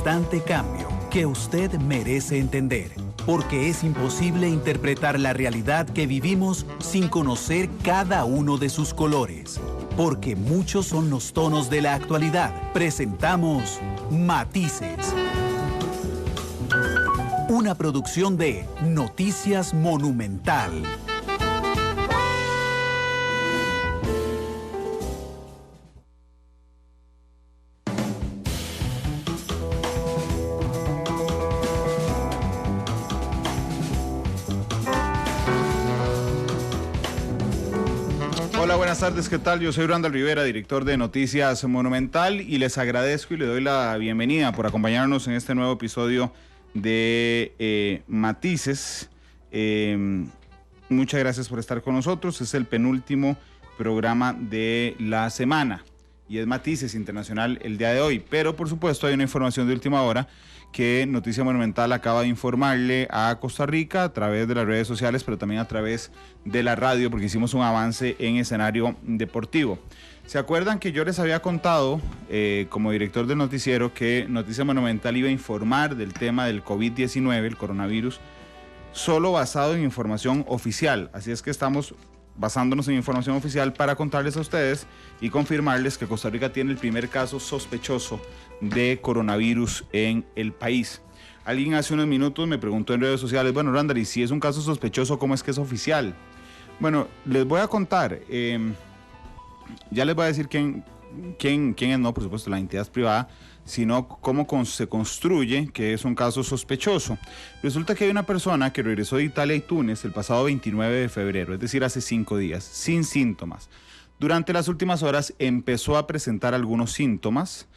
constante cambio que usted merece entender, porque es imposible interpretar la realidad que vivimos sin conocer cada uno de sus colores. Porque muchos son los tonos de la actualidad. Presentamos Matices. Una producción de Noticias Monumental. Hola, buenas tardes, ¿qué tal? Yo soy Randall Rivera, director de Noticias Monumental, y les agradezco y le doy la bienvenida por acompañarnos en este nuevo episodio de Matices. Muchas gracias por estar con nosotros. Es el penúltimo programa de la semana y es Matices Internacional el día de hoy, pero por supuesto hay una información de última hora que Noticia Monumental acaba de informarle a Costa Rica a través de las redes sociales, pero también a través de la radio, porque hicimos un avance en escenario deportivo. ¿Se acuerdan que yo les había contado, como director del noticiero, que Noticia Monumental iba a informar del tema del COVID-19, el coronavirus, solo basado en información oficial? Así es que estamos basándonos en información oficial para contarles a ustedes y confirmarles que Costa Rica tiene el primer caso sospechoso de coronavirus en el país. Alguien hace unos minutos me preguntó en redes sociales, bueno, Randall, y si es un caso sospechoso, ¿cómo es que es oficial? Bueno, les voy a contar, ya les voy a decir quién es, no, por supuesto, la entidad es privada, sino cómo se construye que es un caso sospechoso. Resulta que hay una persona que regresó de Italia y Túnez el pasado 29 de febrero, es decir, hace 5 días, sin síntomas. Durante las últimas horas empezó a presentar algunos síntomas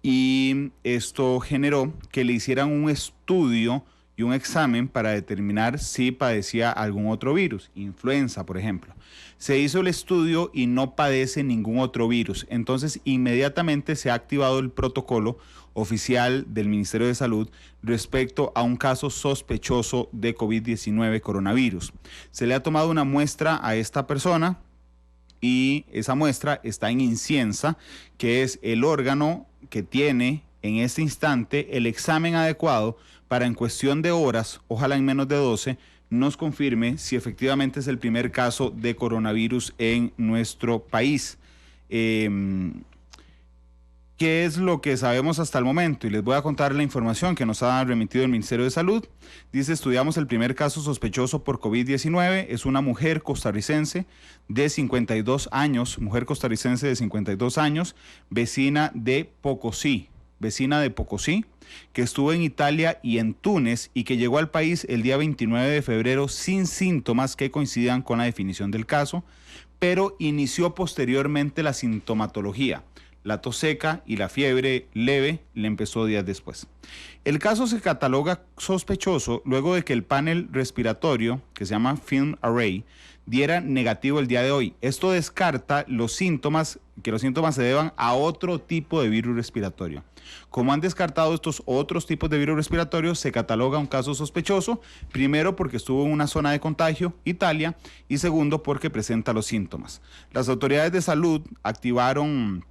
y esto generó que le hicieran un estudio y un examen para determinar si padecía algún otro virus, influenza, por ejemplo. Se hizo el estudio y no padece ningún otro virus. Entonces, inmediatamente se ha activado el protocolo oficial del Ministerio de Salud respecto a un caso sospechoso de COVID-19 coronavirus. Se le ha tomado una muestra a esta persona y esa muestra está en Inciensa, que es el órgano que tiene en este instante el examen adecuado para en cuestión de horas, ojalá en menos de 12, nos confirme si efectivamente es el primer caso de coronavirus en nuestro país. ¿Qué es lo que sabemos hasta el momento? Y les voy a contar la información que nos ha remitido el Ministerio de Salud. Dice, estudiamos el primer caso sospechoso por COVID-19. Es una mujer costarricense de 52 años, vecina de Pocosí, que estuvo en Italia y en Túnez y que llegó al país el día 29 de febrero sin síntomas que coincidan con la definición del caso, pero inició posteriormente la sintomatología. La tos seca y la fiebre leve le empezó días después. El caso se cataloga sospechoso luego de que el panel respiratorio, que se llama Film Array, diera negativo el día de hoy. Esto descarta que los síntomas se deban a otro tipo de virus respiratorio. Como han descartado estos otros tipos de virus respiratorios, se cataloga un caso sospechoso, primero porque estuvo en una zona de contagio, Italia, y segundo porque presenta los síntomas. Las autoridades de salud activaron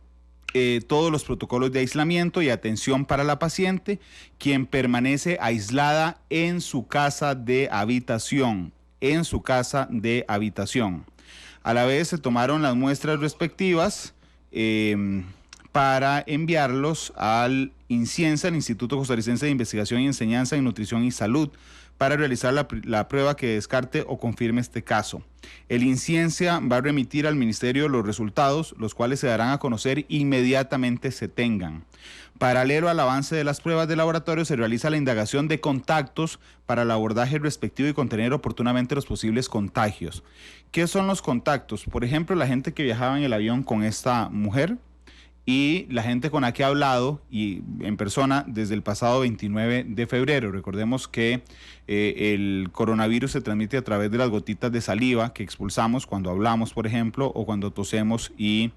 todos los protocolos de aislamiento y atención para la paciente, quien permanece aislada en su casa de habitación. A la vez se tomaron las muestras respectivas para enviarlos al INCIENSA, el Instituto Costarricense de Investigación y Enseñanza en Nutrición y Salud, para realizar la prueba que descarte o confirme este caso. El INCIENSA va a remitir al Ministerio los resultados, los cuales se darán a conocer inmediatamente se tengan. Paralelo al avance de las pruebas de laboratorio, se realiza la indagación de contactos para el abordaje respectivo y contener oportunamente los posibles contagios. ¿Qué son los contactos? Por ejemplo, la gente que viajaba en el avión con esta mujer y la gente con la que ha hablado y en persona desde el pasado 29 de febrero. Recordemos que el coronavirus se transmite a través de las gotitas de saliva que expulsamos cuando hablamos, por ejemplo, o cuando tosemos y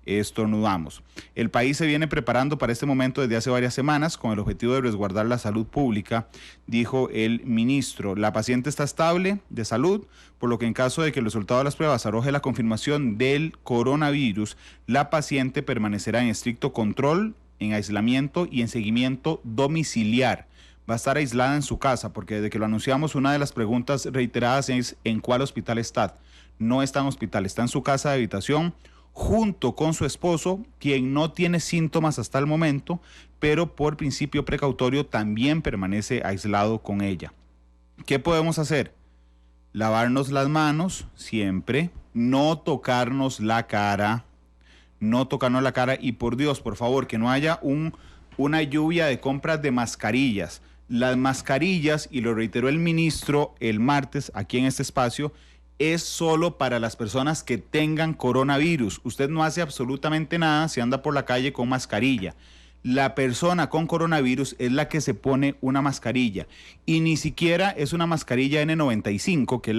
estornudamos. El país se viene preparando para este momento desde hace varias semanas con el objetivo de resguardar la salud pública, dijo el ministro. La paciente está estable de salud, por lo que en caso de que el resultado de las pruebas arroje la confirmación del coronavirus, la paciente permanecerá en estricto control en aislamiento y en seguimiento domiciliar. Va a estar aislada en su casa, porque desde que lo anunciamos, una de las preguntas reiteradas es ¿en cuál hospital está? No está en hospital, está en su casa de habitación, junto con su esposo, quien no tiene síntomas hasta el momento, pero por principio precautorio también permanece aislado con ella. ¿Qué podemos hacer? Lavarnos las manos siempre, no tocarnos la cara, y por Dios, por favor, que no haya una lluvia de compras de mascarillas. Las mascarillas, y lo reiteró el ministro el martes aquí en este espacio, es solo para las personas que tengan coronavirus. Usted no hace absolutamente nada si anda por la calle con mascarilla. La persona con coronavirus es la que se pone una mascarilla, y ni siquiera es una mascarilla N95, que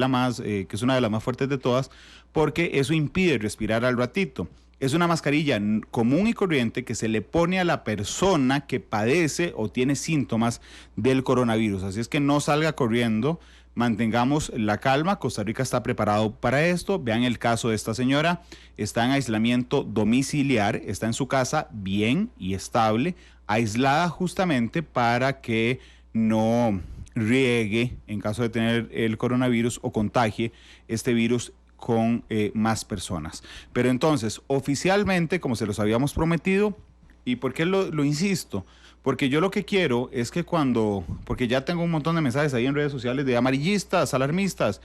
es una de las más fuertes de todas, porque eso impide respirar al ratito. Es una mascarilla común y corriente que se le pone a la persona que padece o tiene síntomas del coronavirus. Así es que no salga corriendo, mantengamos la calma. Costa Rica está preparado para esto. Vean el caso de esta señora, está en aislamiento domiciliar, está en su casa bien y estable, aislada justamente para que no riegue en caso de tener el coronavirus o contagie este virus con más personas. Pero entonces, oficialmente, como se los habíamos prometido, ¿y por qué lo insisto? Porque yo lo que quiero es que porque ya tengo un montón de mensajes ahí en redes sociales de amarillistas, alarmistas.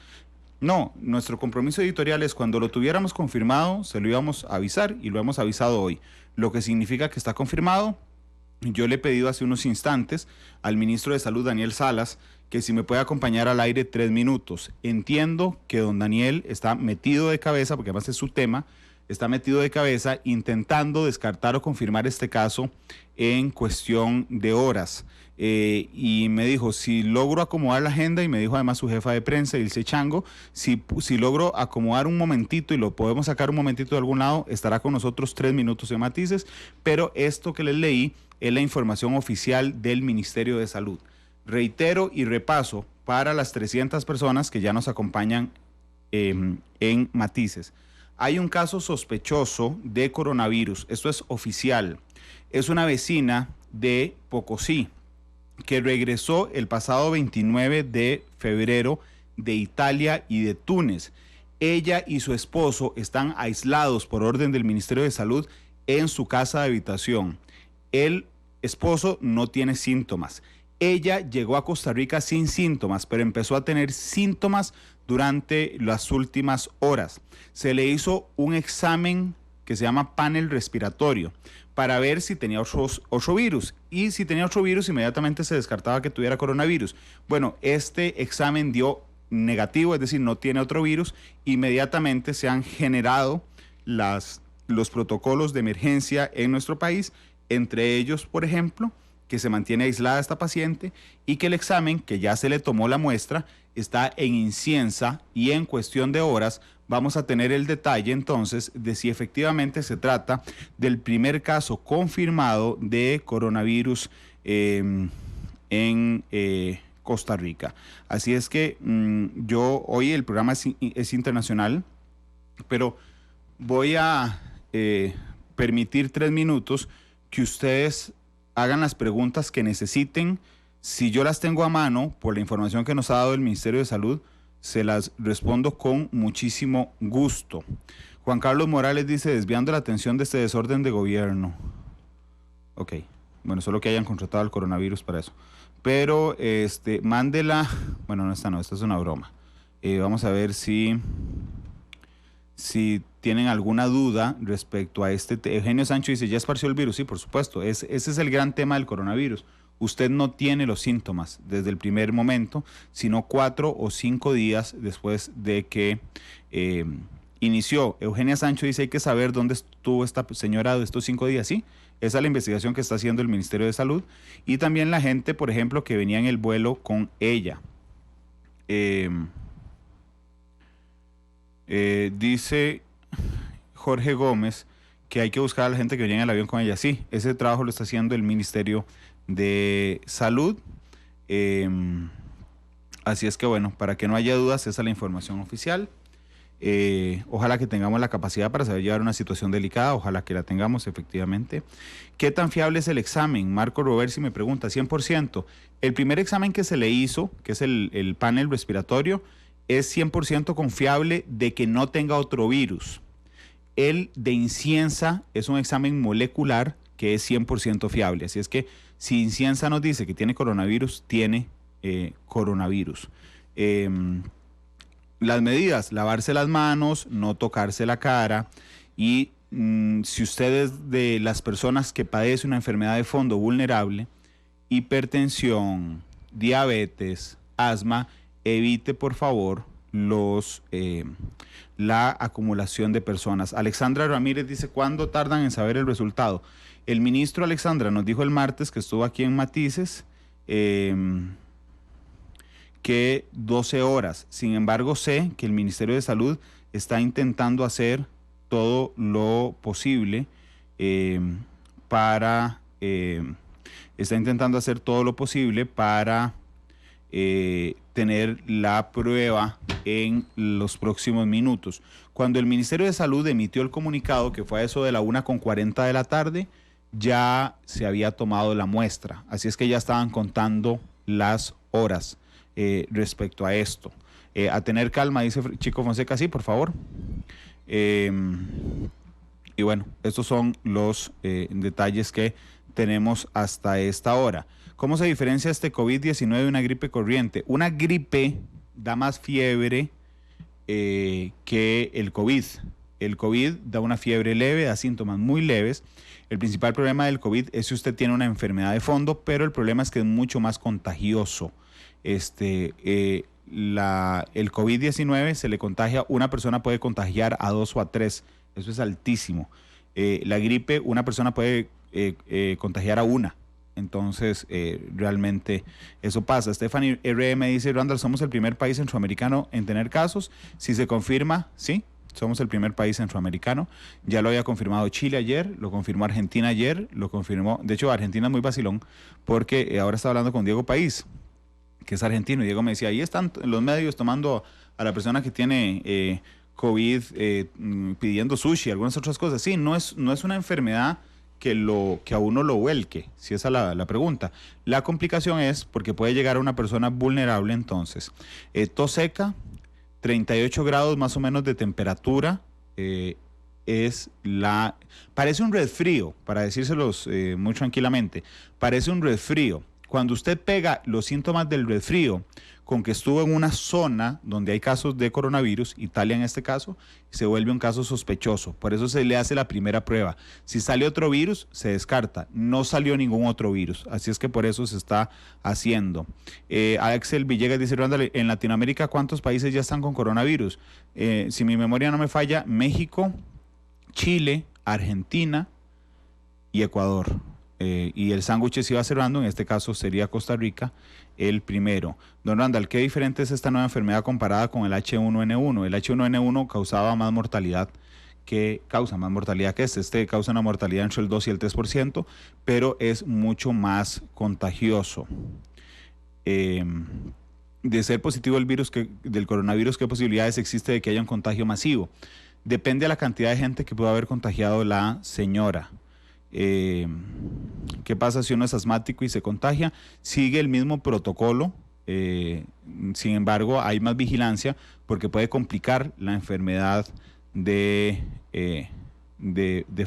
No, nuestro compromiso editorial es cuando lo tuviéramos confirmado, se lo íbamos a avisar, y lo hemos avisado hoy. Lo que significa que está confirmado. Yo le he pedido hace unos instantes al ministro de Salud, Daniel Salas, que si me puede acompañar al aire 3 minutos. Entiendo que don Daniel está metido de cabeza, porque además es su tema, está metido de cabeza intentando descartar o confirmar este caso en cuestión de horas. Y me dijo, si logro acomodar la agenda, y me dijo además su jefa de prensa, Ilse Chango, si logro acomodar un momentito y lo podemos sacar un momentito de algún lado, estará con nosotros 3 minutos en Matices. Pero esto que les leí es la información oficial del Ministerio de Salud. Reitero y repaso para las 300 personas que ya nos acompañan en Matices. Hay un caso sospechoso de coronavirus, esto es oficial. Es una vecina de Pocosí que regresó el pasado 29 de febrero de Italia y de Túnez. Ella y su esposo están aislados por orden del Ministerio de Salud en su casa de habitación. El esposo no tiene síntomas. Ella llegó a Costa Rica sin síntomas, pero empezó a tener síntomas durante las últimas horas. Se le hizo un examen que se llama panel respiratorio para ver si tenía otro virus. Y si tenía otro virus, inmediatamente se descartaba que tuviera coronavirus. Bueno, este examen dio negativo, es decir, no tiene otro virus. Inmediatamente se han generado los protocolos de emergencia en nuestro país, entre ellos, por ejemplo, que se mantiene aislada esta paciente y que el examen, que ya se le tomó la muestra, está en inciensa, y en cuestión de horas vamos a tener el detalle entonces de si efectivamente se trata del primer caso confirmado de coronavirus en Costa Rica. Así es que hoy el programa es internacional, pero voy a permitir 3 minutos que ustedes hagan las preguntas que necesiten. Si yo las tengo a mano, por la información que nos ha dado el Ministerio de Salud, se las respondo con muchísimo gusto. Juan Carlos Morales dice, desviando la atención de este desorden de gobierno. Ok, bueno, solo que hayan contratado al coronavirus para eso. Pero, mándela, bueno, esta es una broma. Vamos a ver si tienen alguna duda respecto a Eugenio Sancho dice, ¿ya esparció el virus? Sí, por supuesto, ese es el gran tema del coronavirus. Usted no tiene los síntomas desde el primer momento, sino 4 o 5 días después de que inició. Eugenia Sancho dice, hay que saber dónde estuvo esta señora de estos 5 días. Sí, esa es la investigación que está haciendo el Ministerio de Salud. Y también la gente, por ejemplo, que venía en el vuelo con ella. Dice Jorge Gómez que hay que buscar a la gente que venía en el avión con ella. Sí, ese trabajo lo está haciendo el Ministerio de Salud. Así es que bueno, para que no haya dudas, esa es la información oficial. Ojalá que tengamos la capacidad para saber llevar una situación delicada, ojalá que la tengamos efectivamente. ¿Qué tan fiable es el examen? Marco Roversi me pregunta, 100%. El primer examen que se le hizo, que es el panel respiratorio, es 100% confiable de que no tenga otro virus. El de Inciensa es un examen molecular que es 100% fiable. Así es que si Inciensa nos dice que tiene coronavirus, tiene coronavirus. Las medidas, lavarse las manos, no tocarse la cara y si usted es de las personas que padece una enfermedad de fondo vulnerable, hipertensión, diabetes, asma, evite por favor la acumulación de personas. Alexandra Ramírez dice, ¿cuándo tardan en saber el resultado? El ministro Alexandra nos dijo el martes que estuvo aquí en Matices, que 12 horas. Sin embargo, sé que el Ministerio de Salud está intentando hacer todo lo posible para tener la prueba en los próximos minutos. Cuando el Ministerio de Salud emitió el comunicado, que fue a eso de la 1:40 de la tarde, ya se había tomado la muestra. Así es que ya estaban contando las horas respecto a esto. A tener calma, dice Chico Fonseca, sí, por favor. Y bueno, estos son los detalles que tenemos hasta esta hora. ¿Cómo se diferencia este COVID-19 de una gripe corriente? Una gripe da más fiebre que el COVID. El COVID da una fiebre leve, da síntomas muy leves. El principal problema del COVID es si usted tiene una enfermedad de fondo, pero el problema es que es mucho más contagioso. El COVID-19 se le contagia, una persona puede contagiar a 2 o a 3, eso es altísimo. La gripe, una persona puede contagiar a 1. Entonces, realmente eso pasa. Stephanie RM dice, Randall, somos el primer país centroamericano en tener casos. Si se confirma, sí, somos el primer país centroamericano. Ya lo había confirmado Chile ayer, lo confirmó Argentina ayer, lo confirmó, de hecho Argentina es muy vacilón, porque ahora estaba hablando con Diego País, que es argentino, y Diego me decía, ahí están los medios tomando a la persona que tiene COVID pidiendo sushi, algunas otras cosas. Sí, no es una enfermedad que a uno lo vuelque, si esa es la pregunta. La complicación es porque puede llegar a una persona vulnerable, entonces. Tos seca, 38 grados más o menos de temperatura, parece un resfrío, para decírselos muy tranquilamente, parece un resfrío. Cuando usted pega los síntomas del resfrío con que estuvo en una zona donde hay casos de coronavirus, Italia en este caso, se vuelve un caso sospechoso. Por eso se le hace la primera prueba. Si sale otro virus, se descarta. No salió ningún otro virus. Así es que por eso se está haciendo. Axel Villegas dice, Randall, en Latinoamérica, ¿cuántos países ya están con coronavirus? Si mi memoria no me falla, México, Chile, Argentina y Ecuador. Y el sándwich se iba cerrando, en este caso sería Costa Rica el primero. Don Randall, ¿qué diferente es esta nueva enfermedad comparada con el H1N1? El H1N1 causa más mortalidad que este causa una mortalidad entre el 2 y el 3%, pero es mucho más contagioso. De ser positivo el virus del coronavirus, ¿qué posibilidades existe de que haya un contagio masivo? Depende de la cantidad de gente que pueda haber contagiado la señora. ¿Qué pasa si uno es asmático y se contagia? Sigue el mismo protocolo, sin embargo hay más vigilancia porque puede complicar la enfermedad de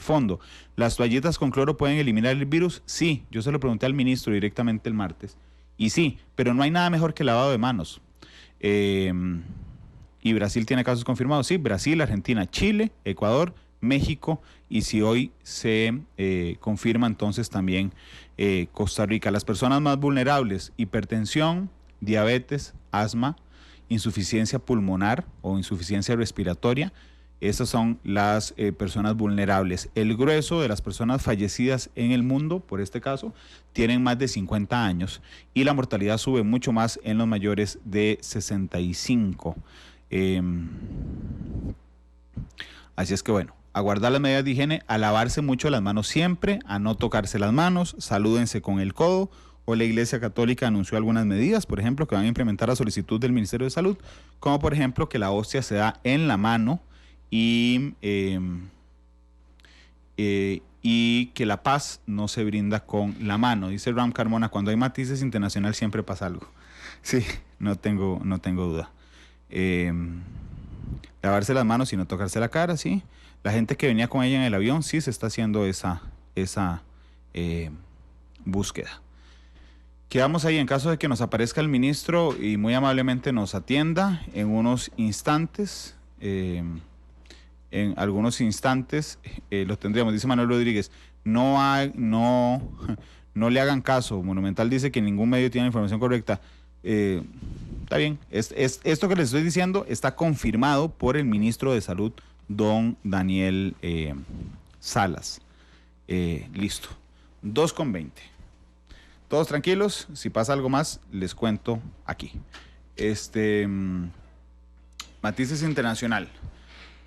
fondo. ¿Las toallitas con cloro pueden eliminar el virus? Sí, yo se lo pregunté al ministro directamente el martes, y sí, pero no hay nada mejor que el lavado de manos. ¿Y Brasil tiene casos confirmados? Sí, Brasil, Argentina, Chile, Ecuador, México, y si hoy se confirma entonces también Costa Rica. Las personas más vulnerables: hipertensión, diabetes, asma, insuficiencia pulmonar o insuficiencia respiratoria. Esas son las personas vulnerables. El grueso de las personas fallecidas en el mundo, por este caso, tienen más de 50 años y la mortalidad sube mucho más en los mayores de 65. Así es que bueno, a guardar las medidas de higiene, a lavarse mucho las manos siempre, a no tocarse las manos, salúdense con el codo Hoy la Iglesia Católica anunció algunas medidas, por ejemplo, que van a implementar a solicitud del Ministerio de Salud, como por ejemplo que la hostia se da en la mano y que la paz no se brinda con la mano. Dice Ram Carmona, cuando hay matices internacional siempre pasa algo. Sí, no tengo duda. Lavarse las manos y no tocarse la cara, sí. La gente que venía con ella en el avión, sí se está haciendo esa búsqueda. Quedamos ahí en caso de que nos aparezca el ministro y muy amablemente nos atienda en unos instantes. En algunos instantes lo tendríamos. Dice Manuel Rodríguez, no le hagan caso. Monumental dice que ningún medio tiene la información correcta. Está bien. Esto que les estoy diciendo está confirmado por el ministro de Salud, don Daniel Salas. Listo. 2:20. Todos tranquilos, si pasa algo más, les cuento aquí. Matices Internacional.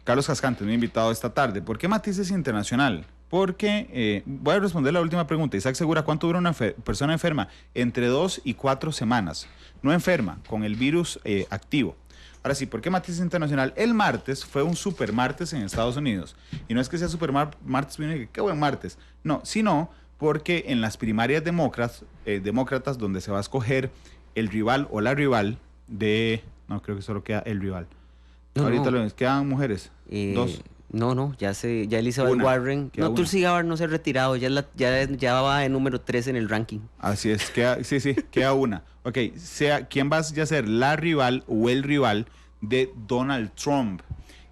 Carlos Cascante, mi invitado esta tarde. ¿Por qué Matices Internacional? Porque, voy a responder la última pregunta. Isaac Segura, ¿cuánto dura una persona enferma? Entre 2 y 4 semanas. No enferma, con el virus activo. Ahora sí, ¿por qué Matices Internacional? El martes fue un super martes en Estados Unidos. Y no es que sea super martes, qué buen martes. No, sino porque en las primarias demócratas, donde se va a escoger el rival o la rival de... No, creo que solo queda el rival. No, ahorita no. quedan mujeres. 2. No, ya Elizabeth Warren. No, Tulsi Gabbard no se ha retirado, ya va de número 3 en el ranking. Así es, queda una. Ok, ¿quién va a ser la rival o el rival de Donald Trump?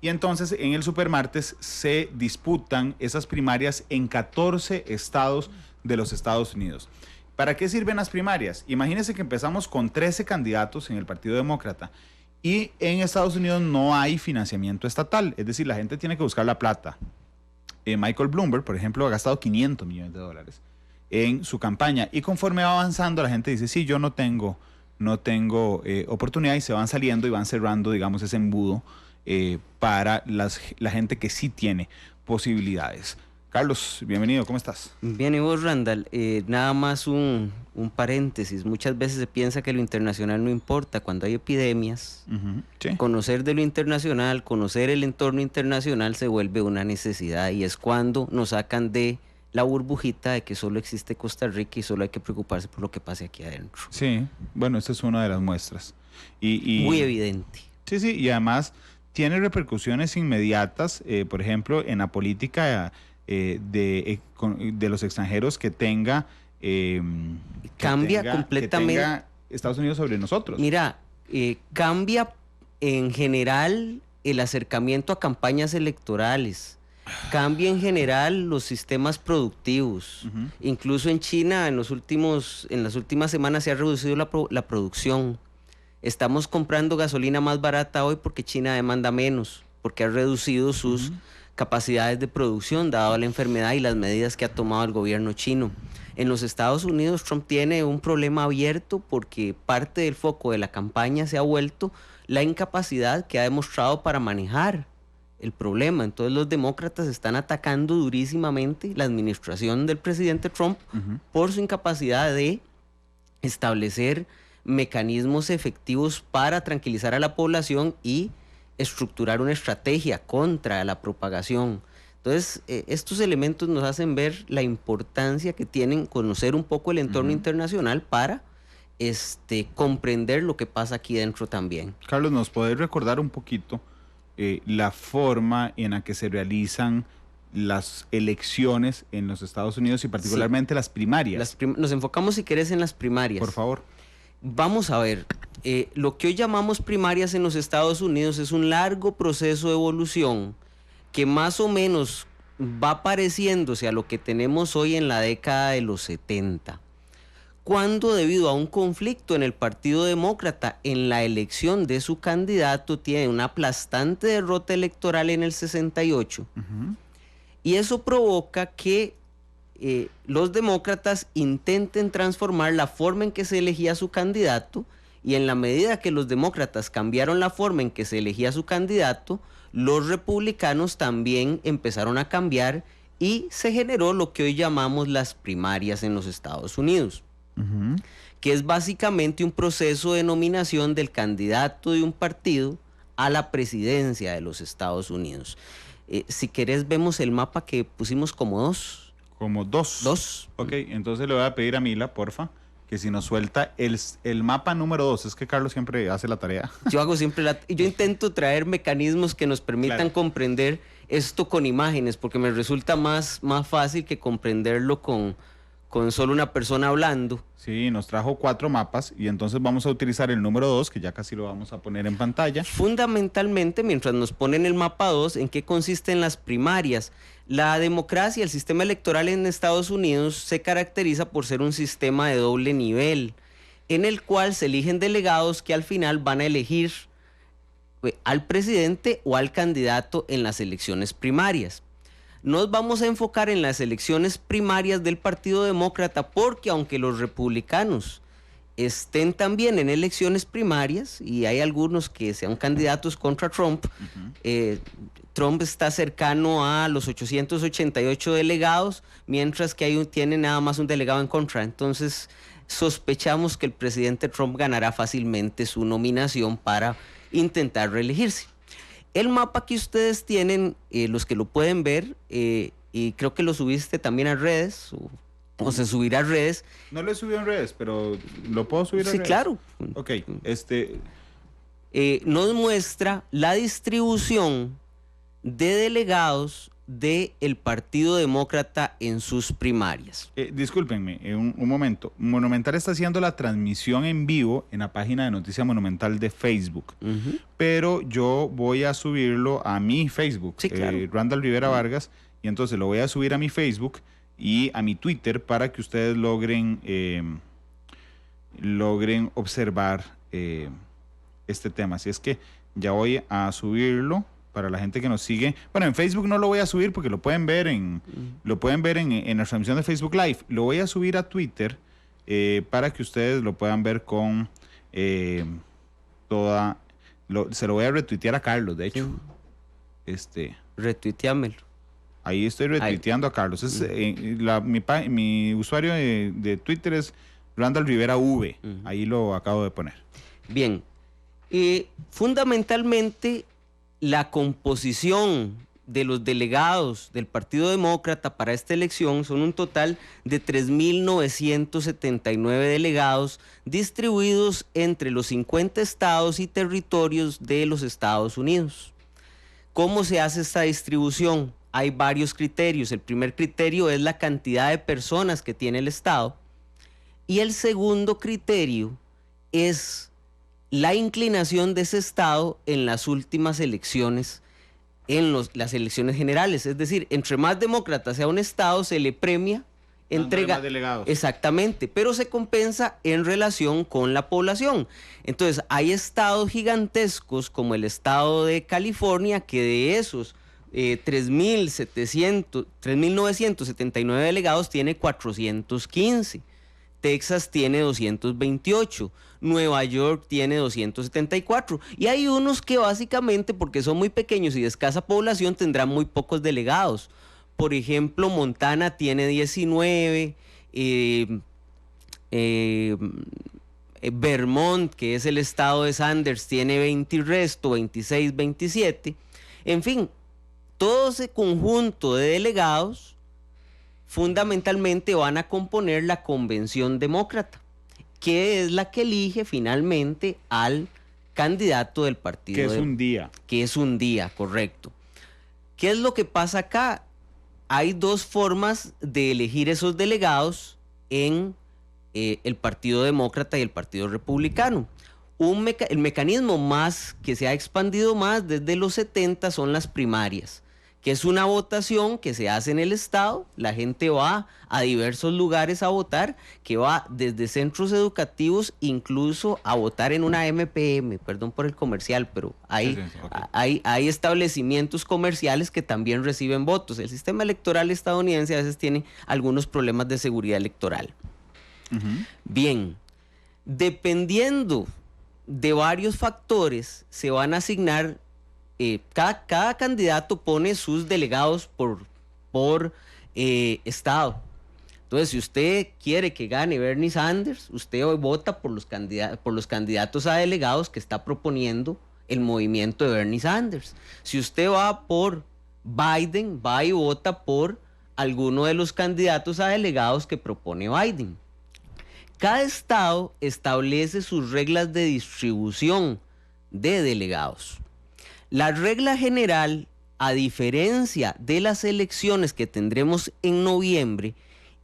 Y entonces en el supermartes se disputan esas primarias en 14 estados de los Estados Unidos. ¿Para qué sirven las primarias? Imagínense que empezamos con 13 candidatos en el Partido Demócrata y en Estados Unidos no hay financiamiento estatal, es decir, la gente tiene que buscar la plata. Michael Bloomberg, por ejemplo, ha gastado $500 millones en su campaña y conforme va avanzando la gente dice, sí, yo no tengo oportunidad y se van saliendo y van cerrando, digamos, ese embudo para la gente que sí tiene posibilidades. Carlos, bienvenido, ¿cómo estás? Bien, y vos, Randall, nada más un paréntesis. Muchas veces se piensa que lo internacional no importa. Cuando hay epidemias, sí. Conocer de lo internacional, conocer el entorno internacional se vuelve una necesidad y es cuando nos sacan de la burbujita de que solo existe Costa Rica y solo hay que preocuparse por lo que pase aquí adentro. Sí, bueno, esta es una de las muestras. Muy evidente. Sí, y además tiene repercusiones inmediatas, por ejemplo, en la política de los extranjeros que tenga completamente Estados Unidos sobre nosotros. Mira, cambia en general el acercamiento a campañas electorales, cambia en general los sistemas productivos. Incluso en China en las últimas semanas se ha reducido la producción. Estamos comprando gasolina más barata hoy porque China demanda menos, porque ha reducido sus capacidades de producción dado la enfermedad y las medidas que ha tomado el gobierno chino. En los Estados Unidos Trump tiene un problema abierto porque parte del foco de la campaña se ha vuelto la incapacidad que ha demostrado para manejar el problema. Entonces los demócratas están atacando durísimamente la administración del presidente Trump por su incapacidad de establecer mecanismos efectivos para tranquilizar a la población y estructurar una estrategia contra la propagación. Entonces, estos elementos nos hacen ver la importancia que tienen conocer un poco el entorno internacional para comprender lo que pasa aquí dentro también. Carlos, ¿nos podés recordar un poquito la forma en la que se realizan las elecciones en los Estados Unidos y particularmente las primarias? Nos enfocamos, si querés, en las primarias. Por favor. Vamos a ver, lo que hoy llamamos primarias en los Estados Unidos es un largo proceso de evolución que más o menos va pareciéndose a lo que tenemos hoy en la década de los 70, cuando debido a un conflicto en el Partido Demócrata en la elección de su candidato tiene una aplastante derrota electoral en el 68 y eso provoca que los demócratas intenten transformar la forma en que se elegía su candidato y en la medida que los demócratas cambiaron la forma en que se elegía su candidato, los republicanos también empezaron a cambiar y se generó lo que hoy llamamos las primarias en los Estados Unidos. que es básicamente un proceso de nominación del candidato de un partido a la presidencia de los Estados Unidos. Si querés, vemos el mapa que pusimos como dos. Como dos. Dos. Ok, entonces le voy a pedir a Mila, porfa, que si nos suelta el mapa número 2. Es que Carlos siempre hace la tarea. Yo hago siempre yo intento traer mecanismos que nos permitan comprender esto con imágenes, porque me resulta más fácil que comprenderlo con solo una persona hablando. Sí, nos trajo 4 mapas y entonces vamos a utilizar el número 2, que ya casi lo vamos a poner en pantalla. Fundamentalmente, mientras nos ponen el mapa 2, ¿en qué consisten las primarias? La democracia, el sistema electoral en Estados Unidos se caracteriza por ser un sistema de doble nivel, en el cual se eligen delegados que al final van a elegir al presidente o al candidato en las elecciones primarias. Nos vamos a enfocar en las elecciones primarias del Partido Demócrata porque aunque los republicanos estén también en elecciones primarias y hay algunos que sean candidatos contra Trump, Trump está cercano a los 888 delegados, mientras que tiene nada más un delegado en contra. Entonces sospechamos que el presidente Trump ganará fácilmente su nominación para intentar reelegirse. El mapa que ustedes tienen, los que lo pueden ver, y creo que lo subiste también a redes, o se subirá a redes. No lo he subido en redes, pero ¿lo puedo subir a redes? Sí, claro. Ok, nos muestra la distribución de delegados del Partido Demócrata en sus primarias. Discúlpenme, un momento. Monumental está haciendo la transmisión en vivo en la página de Noticia Monumental de Facebook, pero yo voy a subirlo a mi Facebook, sí, claro. Randall Rivera Vargas, y entonces lo voy a subir a mi Facebook y a mi Twitter para que ustedes logren observar este tema. Así es que ya voy a subirlo para la gente que nos sigue. Bueno, en Facebook no lo voy a subir porque lo pueden ver en la transmisión de Facebook Live. Lo voy a subir a Twitter para que ustedes lo puedan ver con se lo voy a retuitear a Carlos, de hecho. Retuiteámelo. Ahí estoy retuiteando a Carlos. Mi usuario de Twitter es Randall Rivera V. Ahí lo acabo de poner. Bien. Fundamentalmente, la composición de los delegados del Partido Demócrata para esta elección son un total de 3.979 delegados distribuidos entre los 50 estados y territorios de los Estados Unidos. ¿Cómo se hace esta distribución? Hay varios criterios. El primer criterio es la cantidad de personas que tiene el estado y el segundo criterio es la inclinación de ese estado en las últimas elecciones, las elecciones generales. Es decir, entre más demócrata sea un estado, se le premia, entrega más delegados. Exactamente, pero se compensa en relación con la población. Entonces, hay estados gigantescos como el estado de California, que de esos 3.979 delegados tiene 415. Texas tiene 228, Nueva York tiene 274 y hay unos que básicamente porque son muy pequeños y de escasa población tendrán muy pocos delegados. Por ejemplo, Montana tiene 19, Vermont, que es el estado de Sanders, tiene 20 y resto, 26, 27. En fin, todo ese conjunto de delegados fundamentalmente van a componer la convención demócrata, que es la que elige finalmente al candidato del partido. Que es un día. Que es un día, correcto. ¿Qué es lo que pasa acá? Hay dos formas de elegir esos delegados en el Partido Demócrata y el Partido Republicano. El mecanismo más que se ha expandido más desde los 70 son las primarias, que es una votación que se hace en el estado. La gente va a diversos lugares a votar, que va desde centros educativos incluso a votar en una MPM, perdón por el comercial, pero hay establecimientos comerciales que también reciben votos. El sistema electoral estadounidense a veces tiene algunos problemas de seguridad electoral. Bien, dependiendo de varios factores, se van a asignar. Cada candidato pone sus delegados por estado. Entonces, si usted quiere que gane Bernie Sanders, usted hoy vota por los candidatos a delegados que está proponiendo el movimiento de Bernie Sanders. Si usted va por Biden, va y vota por alguno de los candidatos a delegados que propone Biden. Cada estado establece sus reglas de distribución de delegados. La regla general, a diferencia de las elecciones que tendremos en noviembre,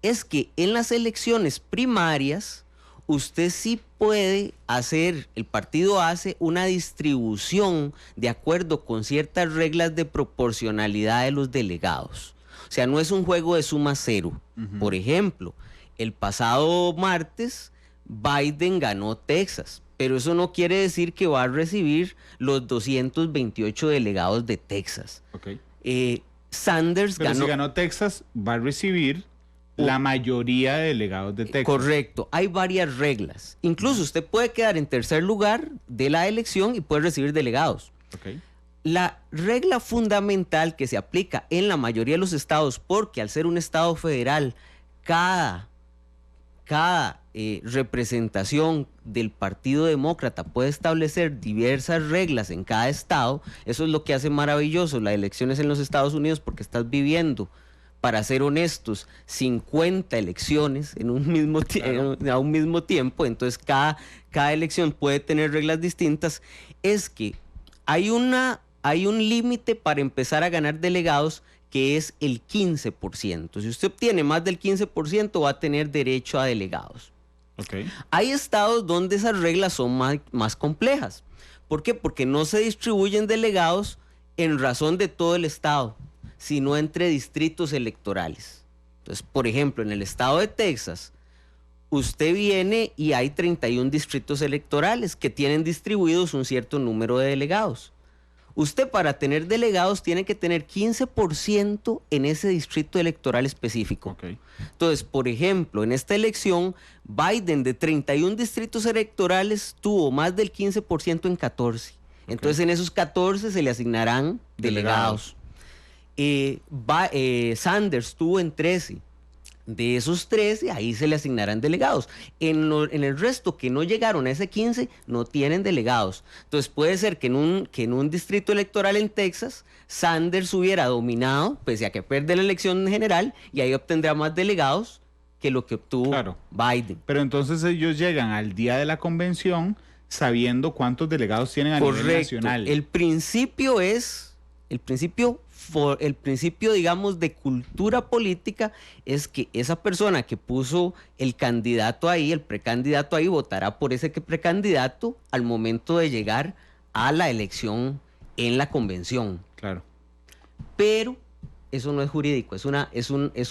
es que en las elecciones primarias usted sí puede hacer, el partido hace una distribución de acuerdo con ciertas reglas de proporcionalidad de los delegados. O sea, no es un juego de suma cero. Por ejemplo, el pasado martes Biden ganó Texas, pero eso no quiere decir que va a recibir los 228 delegados de Texas. Sanders pero ganó... si ganó Texas, va a recibir la mayoría de delegados de Texas. Correcto, hay varias reglas. Incluso usted puede quedar en tercer lugar de la elección y puede recibir delegados. La regla fundamental que se aplica en la mayoría de los estados, porque al ser un estado federal, cada representación del Partido Demócrata puede establecer diversas reglas en cada estado. Eso es lo que hace maravilloso las elecciones en los Estados Unidos, porque estás viviendo, para ser honestos, 50 elecciones en un mismo a un mismo tiempo. Entonces cada elección puede tener reglas distintas. Es que hay un límite para empezar a ganar delegados, que es el 15%. Si usted obtiene más del 15%, va a tener derecho a delegados. Hay estados donde esas reglas son más complejas. ¿Por qué? Porque no se distribuyen delegados en razón de todo el estado, sino entre distritos electorales. Entonces, por ejemplo, en el estado de Texas, usted viene y hay 31 distritos electorales que tienen distribuidos un cierto número de delegados. Usted, para tener delegados, tiene que tener 15% en ese distrito electoral específico. Entonces, por ejemplo, en esta elección, Biden, de 31 distritos electorales, tuvo más del 15% en 14. Entonces, en esos 14 se le asignarán delegados. Sanders tuvo en 13. De esos 13, ahí se le asignarán delegados. En el resto que no llegaron a ese 15, no tienen delegados. Entonces puede ser que en un distrito electoral en Texas, Sanders hubiera dominado, pese a que pierde la elección general, y ahí obtendrá más delegados que lo que obtuvo Biden. Pero entonces ellos llegan al día de la convención sabiendo cuántos delegados tienen a nivel nacional. El principio, digamos, de cultura política es que esa persona que puso el candidato ahí, el precandidato ahí, votará por ese precandidato al momento de llegar a la elección en la convención. Claro. Pero eso no es jurídico, es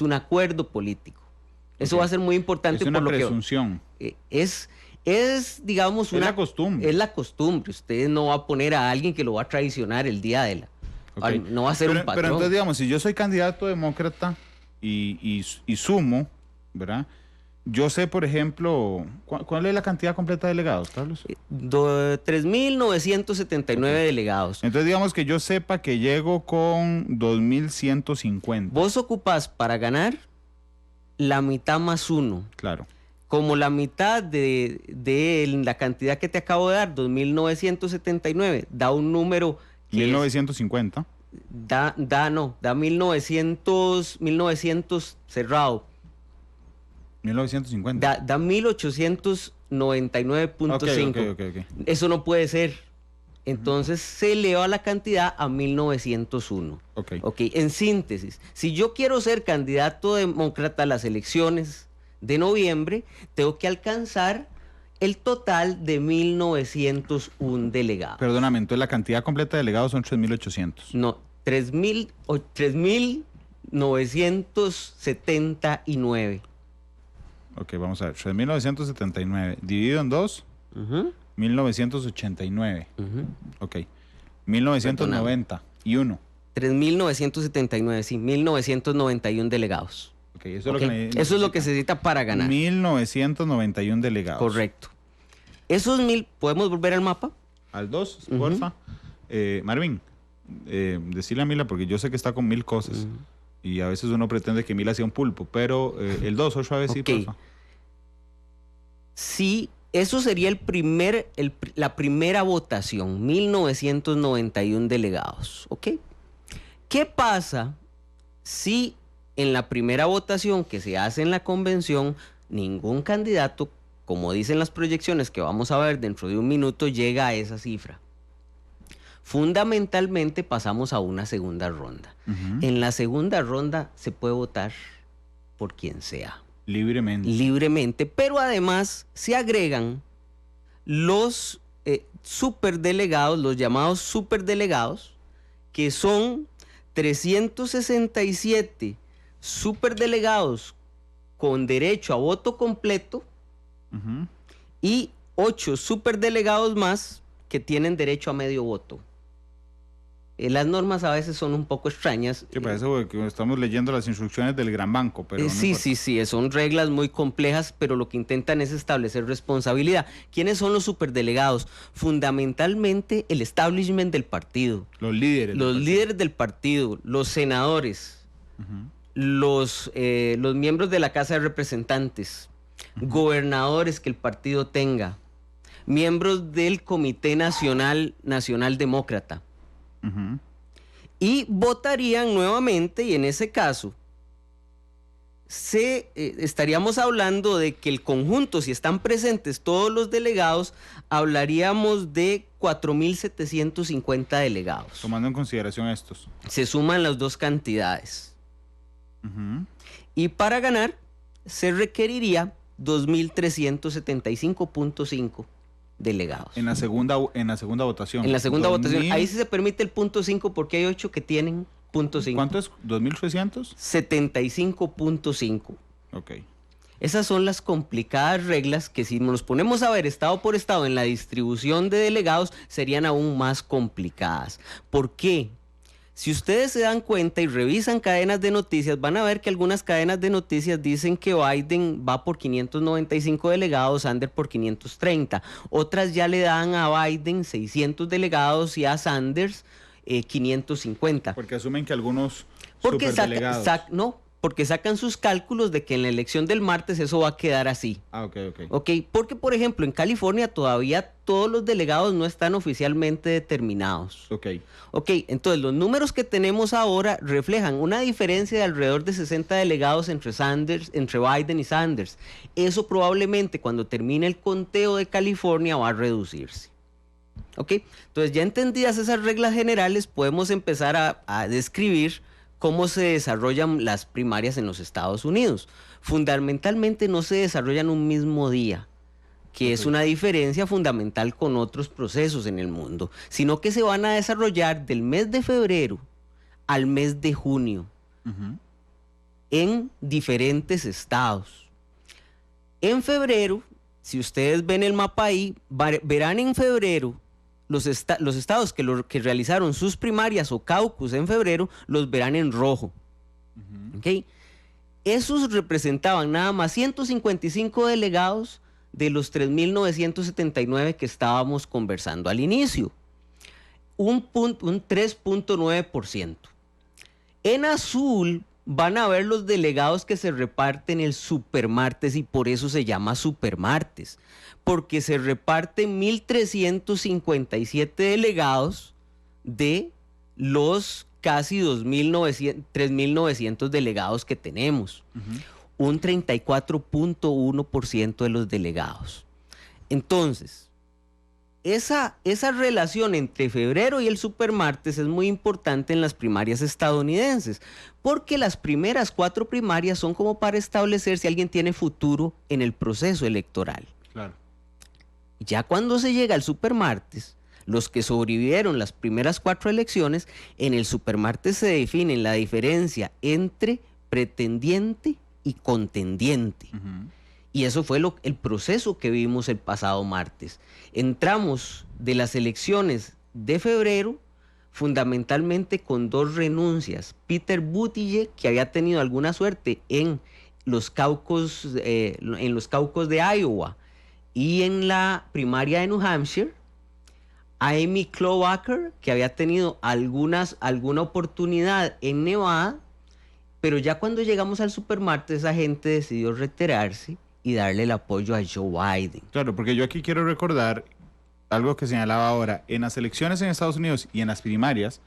un acuerdo político. Eso va a ser muy importante. Es una presunción. Es, digamos, es la costumbre. Es la costumbre. Usted no va a poner a alguien que lo va a traicionar el día de la... No va a ser un patrón. Pero entonces, digamos, si yo soy candidato demócrata y sumo, ¿verdad? Yo sé, por ejemplo, ¿cuál es la cantidad completa de delegados, Carlos? 3.979 delegados. Entonces, digamos que yo sepa que llego con 2.150. Vos ocupás para ganar la mitad más uno. Claro. Como la mitad de la cantidad que te acabo de dar, 2.979, da un número... 1950. Da 1900 cerrado. 1950. Da 1899.5. Okay. Eso no puede ser. Entonces se eleva la cantidad a 1901. En síntesis, si yo quiero ser candidato demócrata a las elecciones de noviembre, tengo que alcanzar el total de 1901 delegados. Perdóname, entonces la cantidad completa de delegados son 3.800. No, 3.979. Vamos a ver. 3.979 dividido en 2, 1989. 1991. 3.979, sí, 1.991 delegados. Eso es lo que se necesita para ganar. 1.991 delegados. Correcto. Esos 1.000, ¿podemos volver al mapa? Al 2, porfa. Marvin, decirle a Mila, porque yo sé que está con 1.000 cosas. Y a veces uno pretende que 1000 sea un pulpo, pero el 2, otra vez sí, porfa. Sí, eso sería la primera votación, 1991 delegados, ¿ok? ¿Qué pasa si en la primera votación que se hace en la convención, ningún candidato, como dicen las proyecciones que vamos a ver dentro de un minuto, llega a esa cifra? Fundamentalmente pasamos a una segunda ronda. En la segunda ronda se puede votar por quien sea. Libremente, pero además se agregan los superdelegados, los llamados superdelegados, que son 367 superdelegados con derecho a voto completo y 8 superdelegados más que tienen derecho a medio voto. Las normas a veces son un poco extrañas. Sí, parece que estamos leyendo las instrucciones del Gran Banco, pero sí, son reglas muy complejas, pero lo que intentan es establecer responsabilidad. ¿Quiénes son los superdelegados? Fundamentalmente el establishment del partido. Los líderes del partido, los senadores, los miembros de la Casa de Representantes, gobernadores que el partido tenga, miembros del Comité Nacional Demócrata. Y votarían nuevamente, y en ese caso estaríamos hablando de que el conjunto, si están presentes todos los delegados, hablaríamos de 4.750 delegados. Tomando en consideración estos. Se suman las dos cantidades. Y para ganar se requeriría 2.375.5 delegados. En la segunda votación. En la segunda votación. Ahí sí se permite el 0.5 porque hay 8 que tienen 0.5. ¿Cuánto es? ¿2.300? 75.5. Ok. Esas son las complicadas reglas que si nos ponemos a ver estado por estado en la distribución de delegados serían aún más complicadas. ¿Por qué? Si ustedes se dan cuenta y revisan cadenas de noticias, van a ver que algunas cadenas de noticias dicen que Biden va por 595 delegados, Sanders por 530. Otras ya le dan a Biden 600 delegados y a Sanders 550. Porque asumen que algunos superdelegados... Porque sacan sus cálculos de que en la elección del martes eso va a quedar así. Ok, porque por ejemplo en California todavía todos los delegados no están oficialmente determinados. Ok, entonces los números que tenemos ahora reflejan una diferencia de alrededor de 60 delegados entre Biden y Sanders. Eso probablemente cuando termine el conteo de California va a reducirse. Ok, entonces ya entendidas esas reglas generales podemos empezar a describir cómo se desarrollan las primarias en los Estados Unidos. Fundamentalmente no se desarrollan un mismo día, que es una diferencia fundamental con otros procesos en el mundo, sino que se van a desarrollar del mes de febrero al mes de junio en diferentes estados. En febrero, si ustedes ven el mapa ahí, verán en febrero los estados que realizaron sus primarias o caucus en febrero, los verán en rojo. ¿Okay? Esos representaban nada más 155 delegados de los 3.979 que estábamos conversando al inicio. Un 3.9%. En azul van a ver los delegados que se reparten el supermartes y por eso se llama supermartes, porque se reparten 1.357 delegados de los casi 3.900 delegados que tenemos. Un 34.1% de los delegados. Entonces, esa relación entre febrero y el supermartes es muy importante en las primarias estadounidenses, porque las primeras 4 primarias son como para establecer si alguien tiene futuro en el proceso electoral. Claro. Ya cuando se llega al supermartes, los que sobrevivieron las primeras 4 elecciones, en el supermartes se define la diferencia entre pretendiente y contendiente. Y eso fue el proceso que vimos el pasado martes. Entramos de las elecciones de febrero fundamentalmente con 2 renuncias. Peter Buttigieg, que había tenido alguna suerte en los caucus de Iowa y en la primaria de New Hampshire, a Amy Klobuchar, que había tenido alguna oportunidad en Nevada, Pero ya cuando llegamos al supermartes, esa gente decidió retirarse y darle el apoyo a Joe Biden. Claro, porque yo aquí quiero recordar algo que señalaba ahora. En las elecciones en Estados Unidos y en las primarias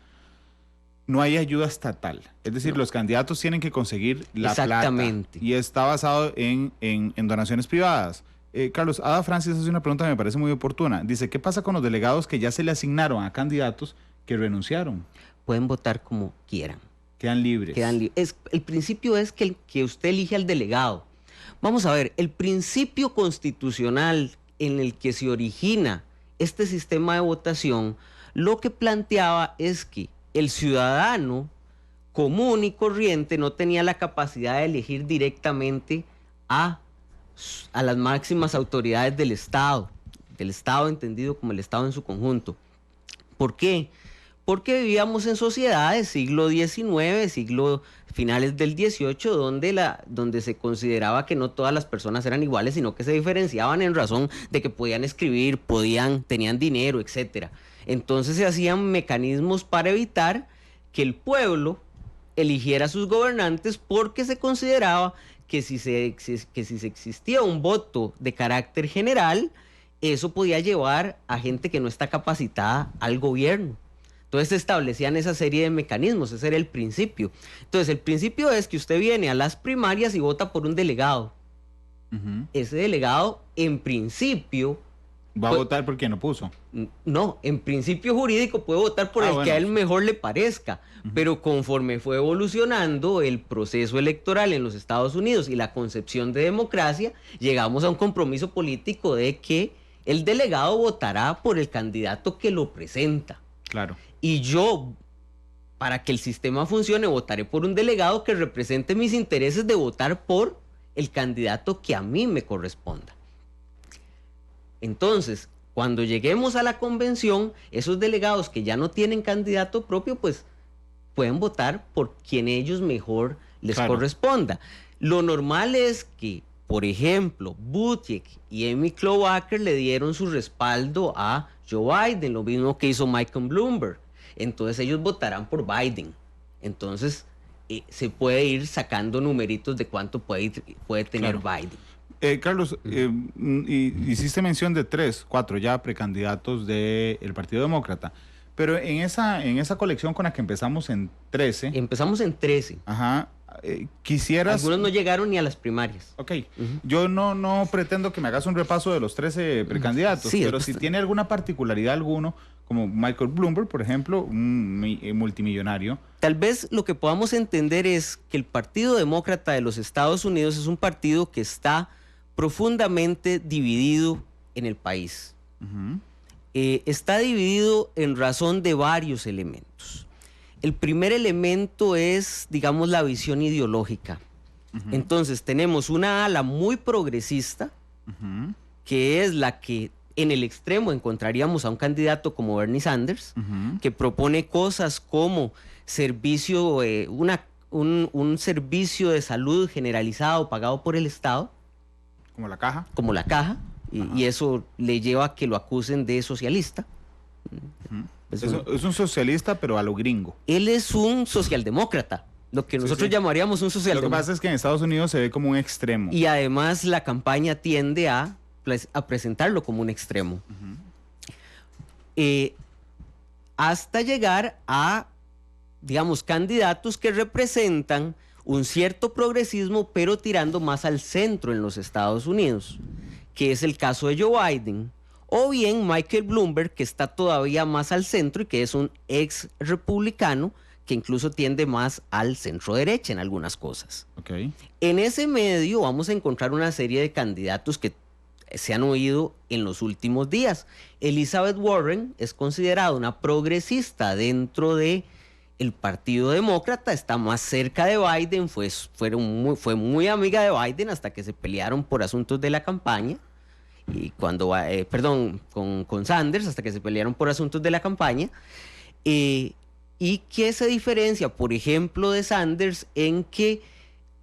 no hay ayuda estatal. Es decir, los candidatos tienen que conseguir la plata. Y está basado en donaciones privadas. Carlos, Ada Francis hace una pregunta que me parece muy oportuna. Dice, ¿qué pasa con los delegados que ya se le asignaron a candidatos que renunciaron? Pueden votar como quieran. Quedan libres. El principio es que usted elige al delegado. Vamos a ver, el principio constitucional en el que se origina este sistema de votación, lo que planteaba es que el ciudadano común y corriente no tenía la capacidad de elegir directamente a las máximas autoridades del Estado entendido como el Estado en su conjunto. ¿Por qué? Porque vivíamos en sociedades siglo XIX, finales del XVIII, donde se consideraba que no todas las personas eran iguales, sino que se diferenciaban en razón de que podían escribir, tenían dinero, etc. Entonces se hacían mecanismos para evitar que el pueblo eligiera a sus gobernantes, porque se consideraba que si existía un voto de carácter general, eso podía llevar a gente que no está capacitada al gobierno. Entonces se establecían esa serie de mecanismos, ese era el principio. Entonces el principio es que usted viene a las primarias y vota por un delegado. Ese delegado, en principio... ¿Va a votar por quien lo puso? No, en principio jurídico puede votar por el que a él mejor le parezca, pero conforme fue evolucionando el proceso electoral en los Estados Unidos y la concepción de democracia, llegamos a un compromiso político de que el delegado votará por el candidato que lo presenta. Claro. Y yo, para que el sistema funcione, votaré por un delegado que represente mis intereses de votar por el candidato que a mí me corresponda. Entonces, cuando lleguemos a la convención, esos delegados que ya no tienen candidato propio, pues pueden votar por quien ellos mejor les corresponda. Lo normal es que, por ejemplo, Buttigieg y Amy Klobuchar le dieron su respaldo a Joe Biden, lo mismo que hizo Michael Bloomberg. Entonces ellos votarán por Biden. Entonces se puede ir sacando numeritos de cuánto puede tener Biden. Carlos, hiciste mención de 4 ya precandidatos del Partido Demócrata, pero en esa colección con la que empezamos en 13... Empezamos en 13. Ajá. Quisieras... Algunos no llegaron ni a las primarias. Ok. Yo no pretendo que me hagas un repaso de los 13 precandidatos, pero si tiene alguna particularidad alguno, como Michael Bloomberg, por ejemplo, un multimillonario. Tal vez lo que podamos entender es que el Partido Demócrata de los Estados Unidos es un partido que está profundamente dividido en el país. Está dividido en razón de varios elementos. El primer elemento es, digamos, la visión ideológica. Entonces tenemos una ala muy progresista, que es la que en el extremo encontraríamos a un candidato como Bernie Sanders, que propone cosas como servicio, un servicio de salud generalizado pagado por el Estado. Como la caja. Como la caja, y eso le lleva a que lo acusen de socialista. Es un socialista, pero a lo gringo. Él es un socialdemócrata, lo que nosotros llamaríamos un socialdemócrata. Lo que pasa es que en Estados Unidos se ve como un extremo. Y además la campaña tiende a presentarlo como un extremo. Hasta llegar a, digamos, candidatos que representan un cierto progresismo, pero tirando más al centro en los Estados Unidos, que es el caso de Joe Biden, o bien Michael Bloomberg, que está todavía más al centro y que es un ex republicano que incluso tiende más al centro derecha en algunas cosas. En ese medio vamos a encontrar una serie de candidatos que se han oído en los últimos días. Elizabeth Warren es considerada una progresista dentro de el Partido Demócrata, está más cerca de Biden, fue muy amiga de Biden hasta que se pelearon por asuntos de la campaña, y con Sanders, hasta que se pelearon por asuntos de la campaña, y que se diferencia, por ejemplo, de Sanders en que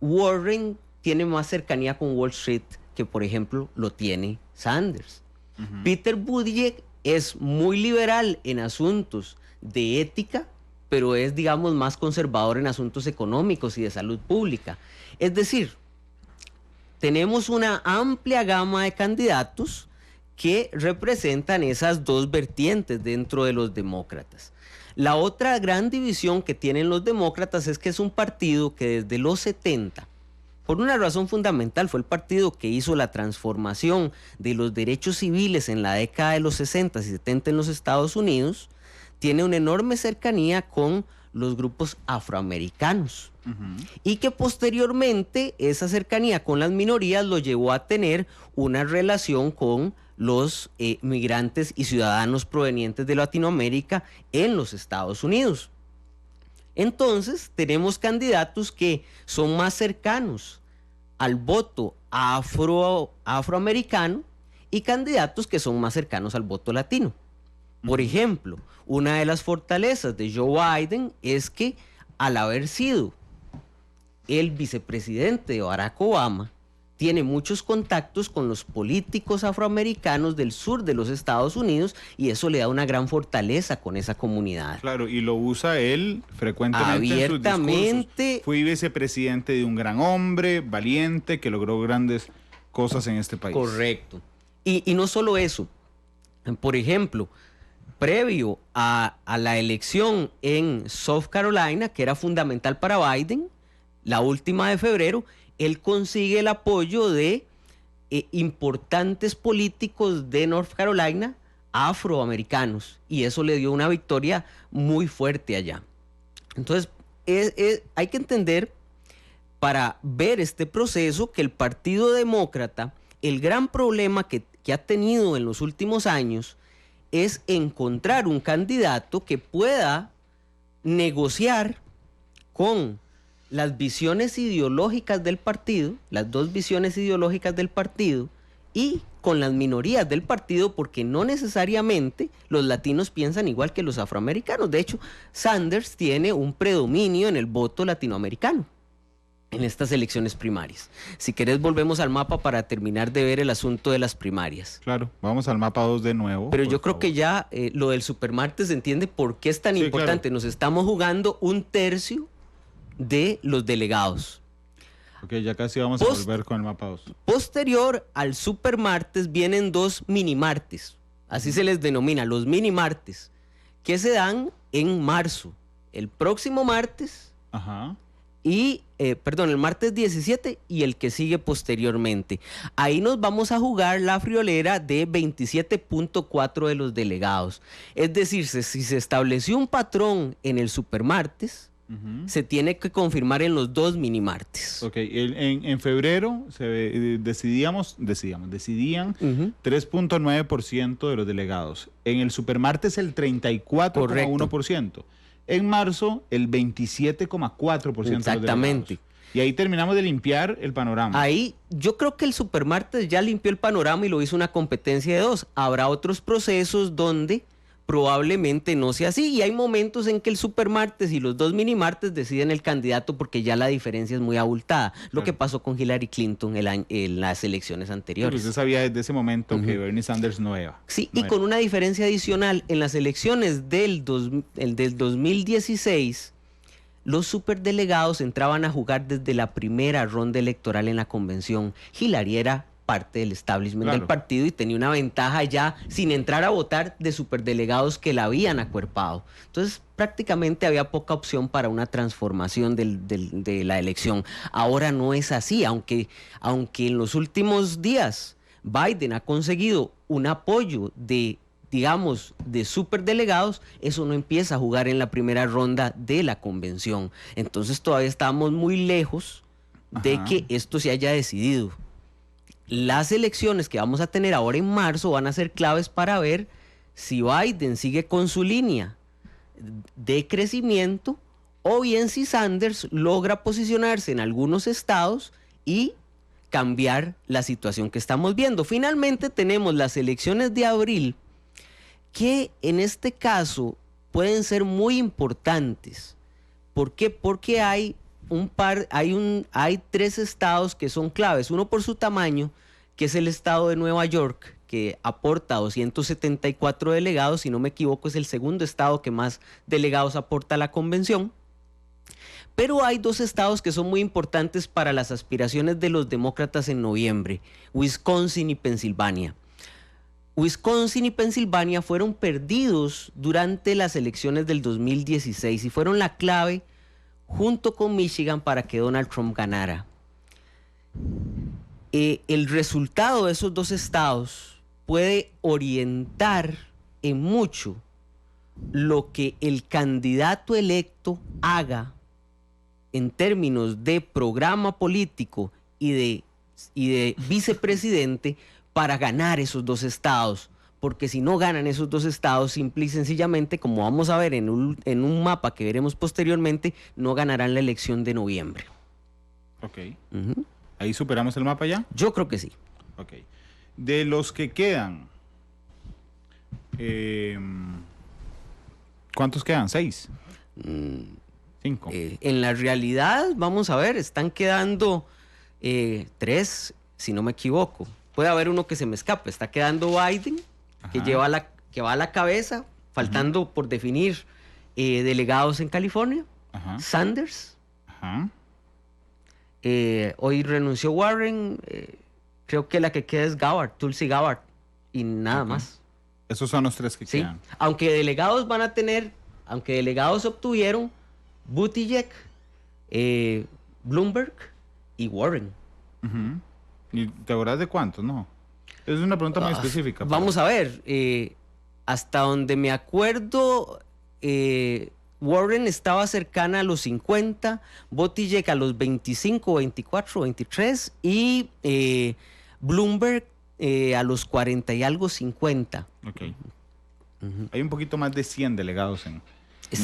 Warren tiene más cercanía con Wall Street que, por ejemplo, lo tiene Sanders. Peter Buttigieg es muy liberal en asuntos de ética, pero es, digamos, más conservador en asuntos económicos y de salud pública. Es decir, tenemos una amplia gama de candidatos que representan esas dos vertientes dentro de los demócratas. La otra gran división que tienen los demócratas es que es un partido que desde los 70, por una razón fundamental, fue el partido que hizo la transformación de los derechos civiles en la década de los 60 y 70 en los Estados Unidos, tiene una enorme cercanía con los grupos afroamericanos. Y que posteriormente esa cercanía con las minorías lo llevó a tener una relación con los migrantes y ciudadanos provenientes de Latinoamérica en los Estados Unidos. Entonces tenemos candidatos que son más cercanos al voto afroamericano y candidatos que son más cercanos al voto latino. Por ejemplo, una de las fortalezas de Joe Biden es que al haber sido el vicepresidente de Barack Obama, tiene muchos contactos con los políticos afroamericanos del sur de los Estados Unidos y eso le da una gran fortaleza con esa comunidad. Claro, y lo usa él frecuentemente en sus discursos. Fui vicepresidente de un gran hombre, valiente, que logró grandes cosas en este país. Correcto. Y no solo eso. Por ejemplo, previo a la elección en South Carolina, que era fundamental para Biden, la última de febrero, él consigue el apoyo de importantes políticos de North Carolina afroamericanos y eso le dio una victoria muy fuerte allá. Entonces, hay que entender para ver este proceso que el Partido Demócrata, el gran problema que ha tenido en los últimos años es encontrar un candidato que pueda negociar con las visiones ideológicas del partido, las dos visiones ideológicas del partido, y con las minorías del partido, porque no necesariamente los latinos piensan igual que los afroamericanos. De hecho, Sanders tiene un predominio en el voto latinoamericano en estas elecciones primarias. Si querés, volvemos al mapa para terminar de ver el asunto de las primarias. Claro, vamos al mapa 2 de nuevo. Pero yo creo que ya lo del supermartes se entiende por qué es tan importante. Claro. Nos estamos jugando un tercio de los delegados. Ok, ya casi vamos a volver con el mapa 2. Posterior al supermartes vienen dos minimartes, así se les denomina, los minimartes, que se dan en marzo, el próximo martes, el martes 17 y el que sigue posteriormente. Ahí nos vamos a jugar la friolera de 27.4 de los delegados. Es decir, si se estableció un patrón en el supermartes, se tiene que confirmar en los dos minimartes. Ok, en febrero decidían 3.9% de los delegados. En el supermartes el 34.1%. En marzo el 27.4% de los delegados. Y ahí terminamos de limpiar el panorama. Ahí yo creo que el supermartes ya limpió el panorama y lo hizo una competencia de dos. Habrá otros procesos donde probablemente no sea así y hay momentos en que el supermartes y los dos minimartes deciden el candidato porque ya la diferencia es muy abultada, lo que pasó con Hillary Clinton en las elecciones anteriores. Usted sabía desde ese momento que Bernie Sanders no iba. Sí, y con una diferencia adicional, en las elecciones del 2016, los superdelegados entraban a jugar desde la primera ronda electoral en la convención. Hillary era parte del establishment del partido y tenía una ventaja ya sin entrar a votar de superdelegados que la habían acuerpado. Entonces prácticamente había poca opción para una transformación de la elección. Ahora no es así, aunque en los últimos días Biden ha conseguido un apoyo de superdelegados, eso no empieza a jugar en la primera ronda de la convención. Entonces todavía estamos muy lejos de que esto se haya decidido. Las elecciones que vamos a tener ahora en marzo van a ser claves para ver si Biden sigue con su línea de crecimiento o bien si Sanders logra posicionarse en algunos estados y cambiar la situación que estamos viendo. Finalmente tenemos las elecciones de abril que en este caso pueden ser muy importantes. ¿Por qué? Porque hay tres estados que son claves, uno por su tamaño, que es el estado de Nueva York, que aporta 274 delegados, si no me equivoco, es el segundo estado que más delegados aporta a la convención. Pero hay 2 estados que son muy importantes para las aspiraciones de los demócratas en noviembre: Wisconsin y Pensilvania. Wisconsin y Pensilvania fueron perdidos durante las elecciones del 2016 y fueron la clave, junto con Michigan, para que Donald Trump ganara. El resultado de esos 2 estados puede orientar en mucho lo que el candidato electo haga en términos de programa político y de vicepresidente para ganar esos 2 estados. Porque si no ganan esos 2 estados, simple y sencillamente, como vamos a ver en un mapa que veremos posteriormente, no ganarán la elección de noviembre. Ok. ¿Ahí superamos el mapa ya? Yo creo que sí. Ok. De los que quedan, ¿cuántos quedan? 6. 5. En la realidad, vamos a ver, están quedando 3, si no me equivoco. Puede haber uno que se me escape. Está quedando Biden, que va a la cabeza, faltando por definir delegados en California. Ajá. Sanders. Ajá. Hoy renunció Warren. Creo que la que queda es Tulsi Gabbard. Y nada más. Esos son los 3 que Sí. quedan. Aunque delegados obtuvieron Buttigieg, Bloomberg y Warren. ¿Y te acuerdas de cuántos? No. Es una pregunta muy específica. Vamos a ver. Hasta donde me acuerdo, Warren estaba cercana a los 50, Buttigieg a los 25, 24, 23 y Bloomberg a los 40 y algo, 50. Ok. Hay un poquito más de 100 delegados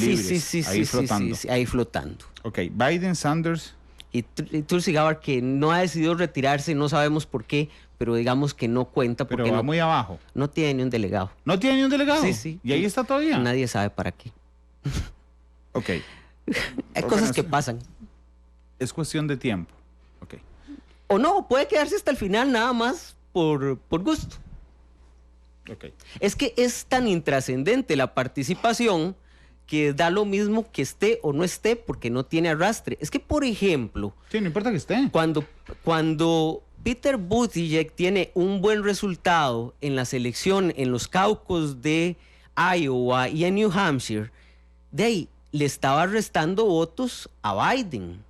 libres, Sí, flotando. sí, ahí flotando. Ok, Biden, Sanders. Y Tulsi Gabbard, que no ha decidido retirarse, no sabemos por qué, pero digamos que no cuenta porque Pero va muy abajo. no tiene ni un delegado. ¿No tiene ni un delegado? Sí. ¿Y ahí está todavía? Nadie sabe para qué. Ok. Hay cosas que pasan. Es cuestión de tiempo. Ok. O no, puede quedarse hasta el final nada más por gusto. Ok. Es que es tan intrascendente la participación que da lo mismo que esté o no esté porque no tiene arrastre. Es que, por ejemplo, Sí, no importa que esté. cuando Peter Buttigieg tiene un buen resultado en la selección, en los caucus de Iowa y en New Hampshire, de ahí le estaba restando votos a Biden.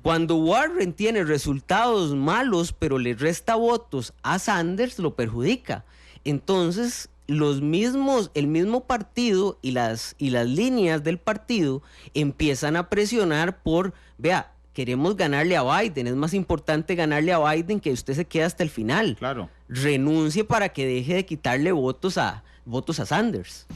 Cuando Warren tiene resultados malos, pero le resta votos a Sanders, lo perjudica. Entonces, el mismo partido y las líneas del partido empiezan a presionar por, vea, queremos ganarle a Biden, es más importante ganarle a Biden que usted se quede hasta el final. Claro. Renuncie para que deje de quitarle votos a Sanders.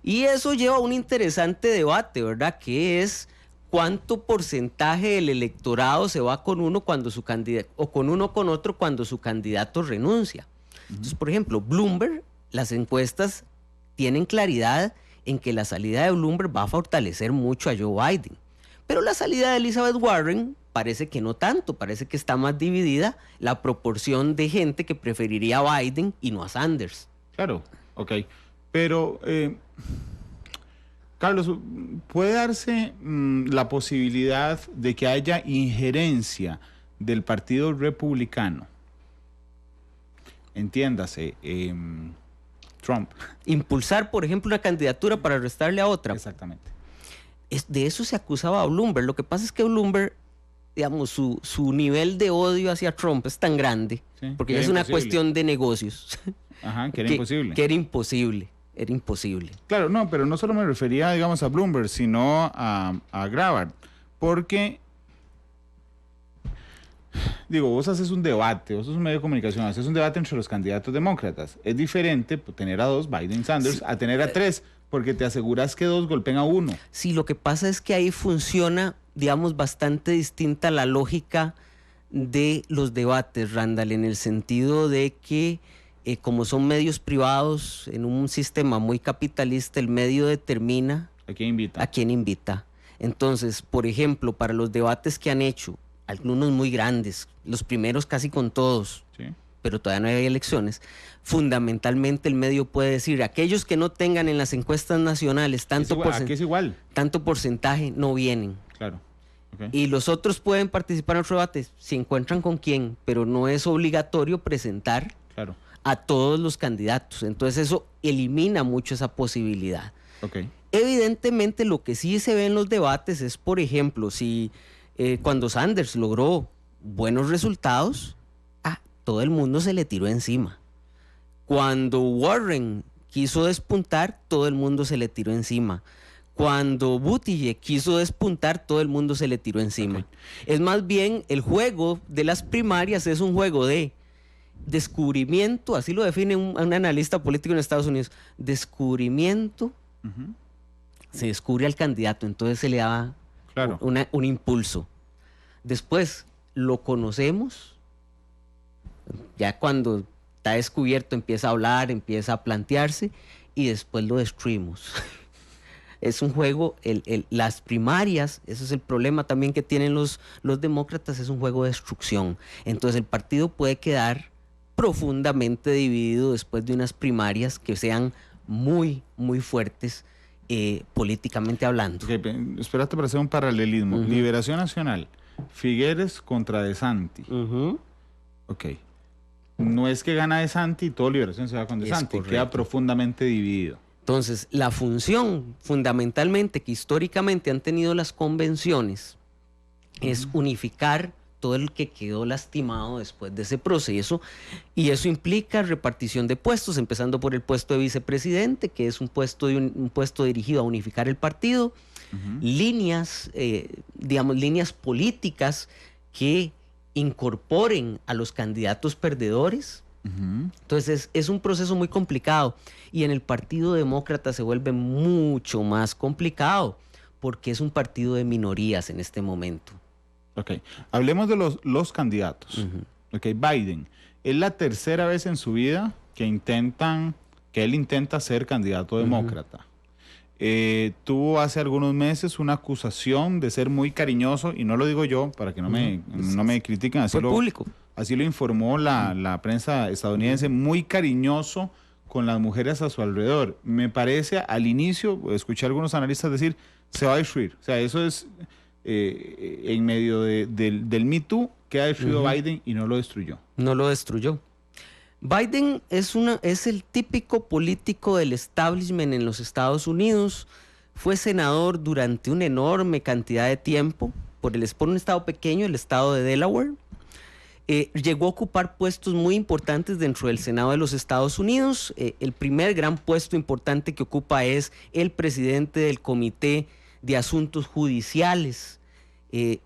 Y eso lleva a un interesante debate, ¿verdad? Que es cuánto porcentaje del electorado se va con uno cuando su candidato, o con uno o con otro cuando su candidato renuncia. Entonces, por ejemplo, Bloomberg, las encuestas tienen claridad en que la salida de Bloomberg va a fortalecer mucho a Joe Biden. Pero la salida de Elizabeth Warren parece que no tanto, parece que está más dividida la proporción de gente que preferiría a Biden y no a Sanders. Claro, ok. Pero, Carlos, ¿puede darse la posibilidad de que haya injerencia del Partido Republicano? Entiéndase, Trump. Impulsar, por ejemplo, una candidatura para restarle a otra. Exactamente. De eso se acusaba a Bloomberg. Lo que pasa es que Bloomberg, digamos, su nivel de odio hacia Trump es tan grande, Sí, porque que ya era es una imposible. cuestión de negocios. Ajá, que era imposible. Que era imposible. Era imposible. Claro, no, pero no solo me refería, digamos, a Bloomberg, sino a Gabbard, porque, digo, vos haces un debate, vos sos un medio de comunicación, haces un debate entre los candidatos demócratas. Es diferente tener a 2, Biden y Sanders, a tener a 3, porque te aseguras que 2 golpeen a 1. Sí, lo que pasa es que ahí funciona, digamos, bastante distinta la lógica de los debates, Randall, en el sentido de que como son medios privados, en un sistema muy capitalista, el medio determina ¿A quién invita? a quién invita. Entonces, por ejemplo, para los debates que han hecho, algunos muy grandes, los primeros casi con todos, Sí. pero todavía no hay elecciones, fundamentalmente el medio puede decir, aquellos que no tengan en las encuestas nacionales aquí es igual. tanto porcentaje no vienen. Claro. Okay. Y los otros pueden participar en otro debate si encuentran con quién, pero no es obligatorio presentar a todos los candidatos. Entonces eso elimina mucho esa posibilidad. Okay. Evidentemente lo que sí se ve en los debates es, por ejemplo, si cuando Sanders logró buenos resultados, todo el mundo se le tiró encima. Cuando Warren quiso despuntar, todo el mundo se le tiró encima. Cuando Buttigieg quiso despuntar, todo el mundo se le tiró encima. Okay. Es más bien, el juego de las primarias es un juego de descubrimiento, así lo define un analista político en Estados Unidos, descubrimiento, se descubre al candidato, entonces se le da un impulso. Después lo conocemos, ya cuando está descubierto empieza a hablar, empieza a plantearse y después lo destruimos. Es un juego, las primarias, ese es el problema también que tienen los demócratas, es un juego de destrucción. Entonces el partido puede quedar profundamente dividido después de unas primarias que sean muy, muy fuertes políticamente hablando. Okay, espérate para hacer un paralelismo. Liberación Nacional, Figueres contra De Santi. Ok. No es que gana De Santi y todo Liberación se va con De Santi, queda profundamente dividido. Entonces, la función fundamentalmente que históricamente han tenido las convenciones es unificar todo el que quedó lastimado después de ese proceso, y eso implica repartición de puestos, empezando por el puesto de vicepresidente, que es un puesto dirigido a unificar el partido, líneas, líneas políticas que incorporen a los candidatos perdedores. Entonces es un proceso muy complicado, y en el Partido Demócrata se vuelve mucho más complicado porque es un partido de minorías en este momento. Ok, hablemos de los candidatos. Ok, Biden, es la tercera vez en su vida que él intenta ser candidato demócrata. Tuvo hace algunos meses una acusación de ser muy cariñoso, y no lo digo yo para que no me critiquen, así lo informó la prensa estadounidense, muy cariñoso con las mujeres a su alrededor. Me parece, al inicio, escuché a algunos analistas decir, se va a destruir. O sea, eso es, en medio del Me Too, queda destruido Biden, y no lo destruyó. No lo destruyó. Biden es el típico político del establishment en los Estados Unidos. Fue senador durante una enorme cantidad de tiempo por un estado pequeño, el estado de Delaware. Llegó a ocupar puestos muy importantes dentro del Senado de los Estados Unidos. El primer gran puesto importante que ocupa es el presidente del Comité de Asuntos Judiciales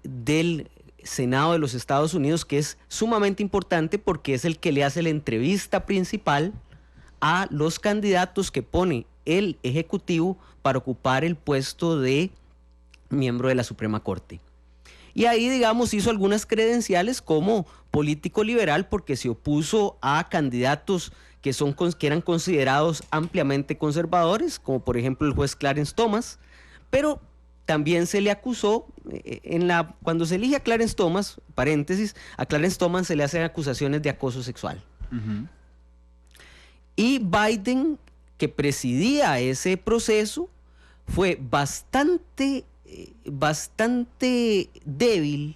del Senado de los Estados Unidos, que es sumamente importante porque es el que le hace la entrevista principal a los candidatos que pone el Ejecutivo para ocupar el puesto de miembro de la Suprema Corte. Y ahí, digamos, hizo algunas credenciales como político liberal porque se opuso a candidatos que eran considerados ampliamente conservadores, como por ejemplo el juez Clarence Thomas, pero también se le acusó, cuando se elige a Clarence Thomas, paréntesis, a Clarence Thomas se le hacen acusaciones de acoso sexual. Y Biden, que presidía ese proceso, fue bastante débil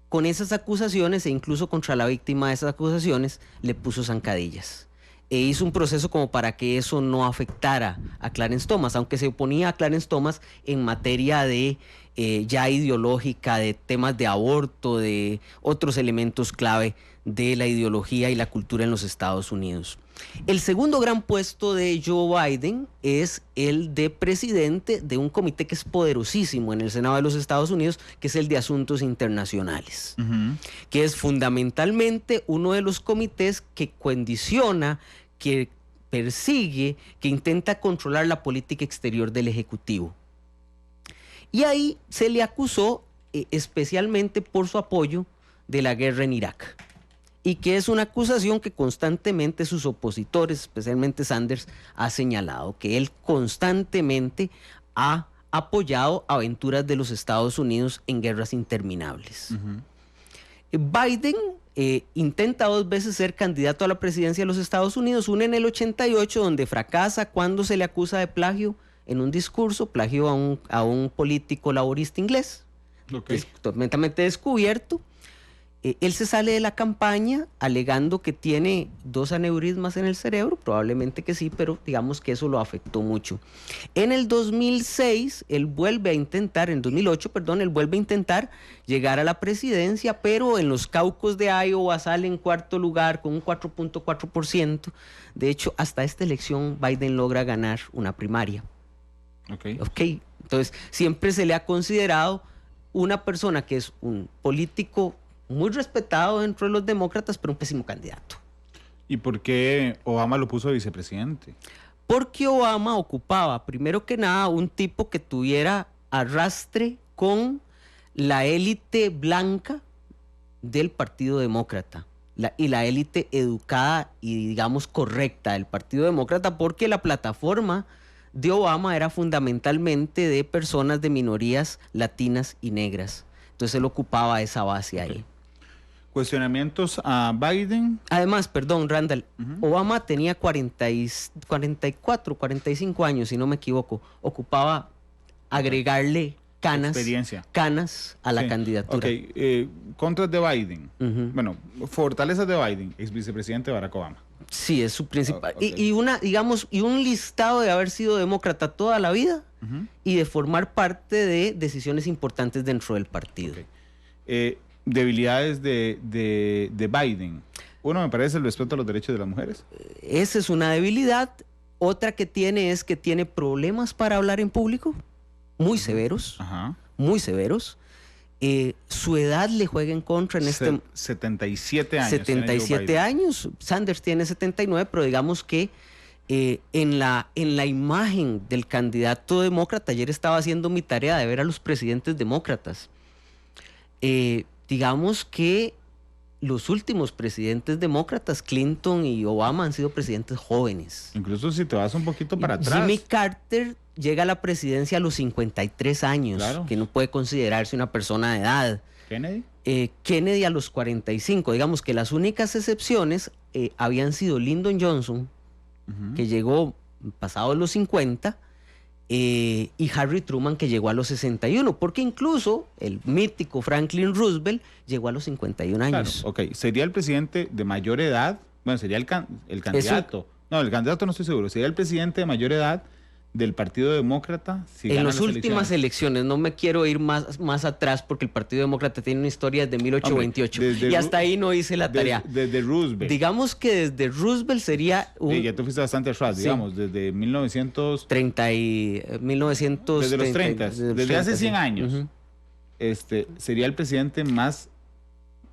con esas acusaciones, e incluso contra la víctima de esas acusaciones le puso zancadillas. E hizo un proceso como para que eso no afectara a Clarence Thomas, aunque se oponía a Clarence Thomas en materia de ya ideológica, de temas de aborto, de otros elementos clave de la ideología y la cultura en los Estados Unidos. El segundo gran puesto de Joe Biden es el de presidente de un comité que es poderosísimo en el Senado de los Estados Unidos, que es el de Asuntos Internacionales, que es fundamentalmente uno de los comités que condiciona, que persigue, que intenta controlar la política exterior del Ejecutivo. Y ahí se le acusó especialmente por su apoyo de la guerra en Irak, y que es una acusación que constantemente sus opositores, especialmente Sanders, ha señalado, que él constantemente ha apoyado aventuras de los Estados Unidos en guerras interminables. Biden intenta 2 veces ser candidato a la presidencia de los Estados Unidos, una en el 88 donde fracasa cuando se le acusa de plagio en un discurso, plagio a un político laborista inglés, es totalmente descubierto. Él se sale de la campaña alegando que tiene 2 aneurismas en el cerebro, probablemente que sí, pero digamos que eso lo afectó mucho. En el 2006, él vuelve a intentar, en 2008, perdón, él vuelve a intentar llegar a la presidencia, pero en los caucus de Iowa sale en 4º lugar con un 4.4%. De hecho, hasta esta elección Biden logra ganar una primaria. Entonces, siempre se le ha considerado una persona que es un político muy respetado dentro de los demócratas, pero un pésimo candidato. ¿Y por qué Obama lo puso de vicepresidente? Porque Obama ocupaba, primero que nada, un tipo que tuviera arrastre con la élite blanca del Partido Demócrata y la élite educada y, digamos, correcta del Partido Demócrata, porque la plataforma de Obama era fundamentalmente de personas de minorías latinas y negras. Entonces él ocupaba esa base ahí. ¿Cuestionamientos a Biden? Además, perdón, Randall, Obama tenía 44, 45 años, si no me equivoco. Ocupaba agregarle canas a la candidatura. Contras de Biden. Bueno, fortalezas de Biden, ex vicepresidente Barack Obama. Sí, es su principal. Y un listado de haber sido demócrata toda la vida y de formar parte de decisiones importantes dentro del partido. Debilidades de Biden. Uno, me parece, el respeto a los derechos de las mujeres. Esa es una debilidad. Otra que tiene es que tiene problemas para hablar en público, muy severos, muy severos. Su edad le juega en contra en 77 años. 77 años. Sanders tiene 79, pero digamos que en la imagen del candidato demócrata, ayer estaba haciendo mi tarea de ver a los presidentes demócratas. Digamos que los últimos presidentes demócratas, Clinton y Obama, han sido presidentes jóvenes. Incluso si te vas un poquito para atrás. Jimmy Carter llega a la presidencia a los 53 años, claro, que no puede considerarse una persona de edad. ¿Kennedy? Kennedy a los 45. Digamos que las únicas excepciones habían sido Lyndon Johnson, que llegó pasado los 50, y Harry Truman, que llegó a los 61, porque incluso el mítico Franklin Roosevelt llegó a los 51 años. Claro, ¿sería el presidente de mayor edad? Bueno, sería el candidato. No, el candidato no estoy seguro. ¿Sería el presidente de mayor edad del Partido Demócrata? Si en las últimas elecciones, no me quiero ir más atrás, porque el Partido Demócrata tiene una historia desde 1828. Hombre, y hasta ahí no hice la tarea. Desde Roosevelt. Digamos que desde Roosevelt sería Sí, ya tú fuiste bastante atrás, digamos, desde 1930 y 1900. Desde los 30, desde hace 100 años. Sería el presidente más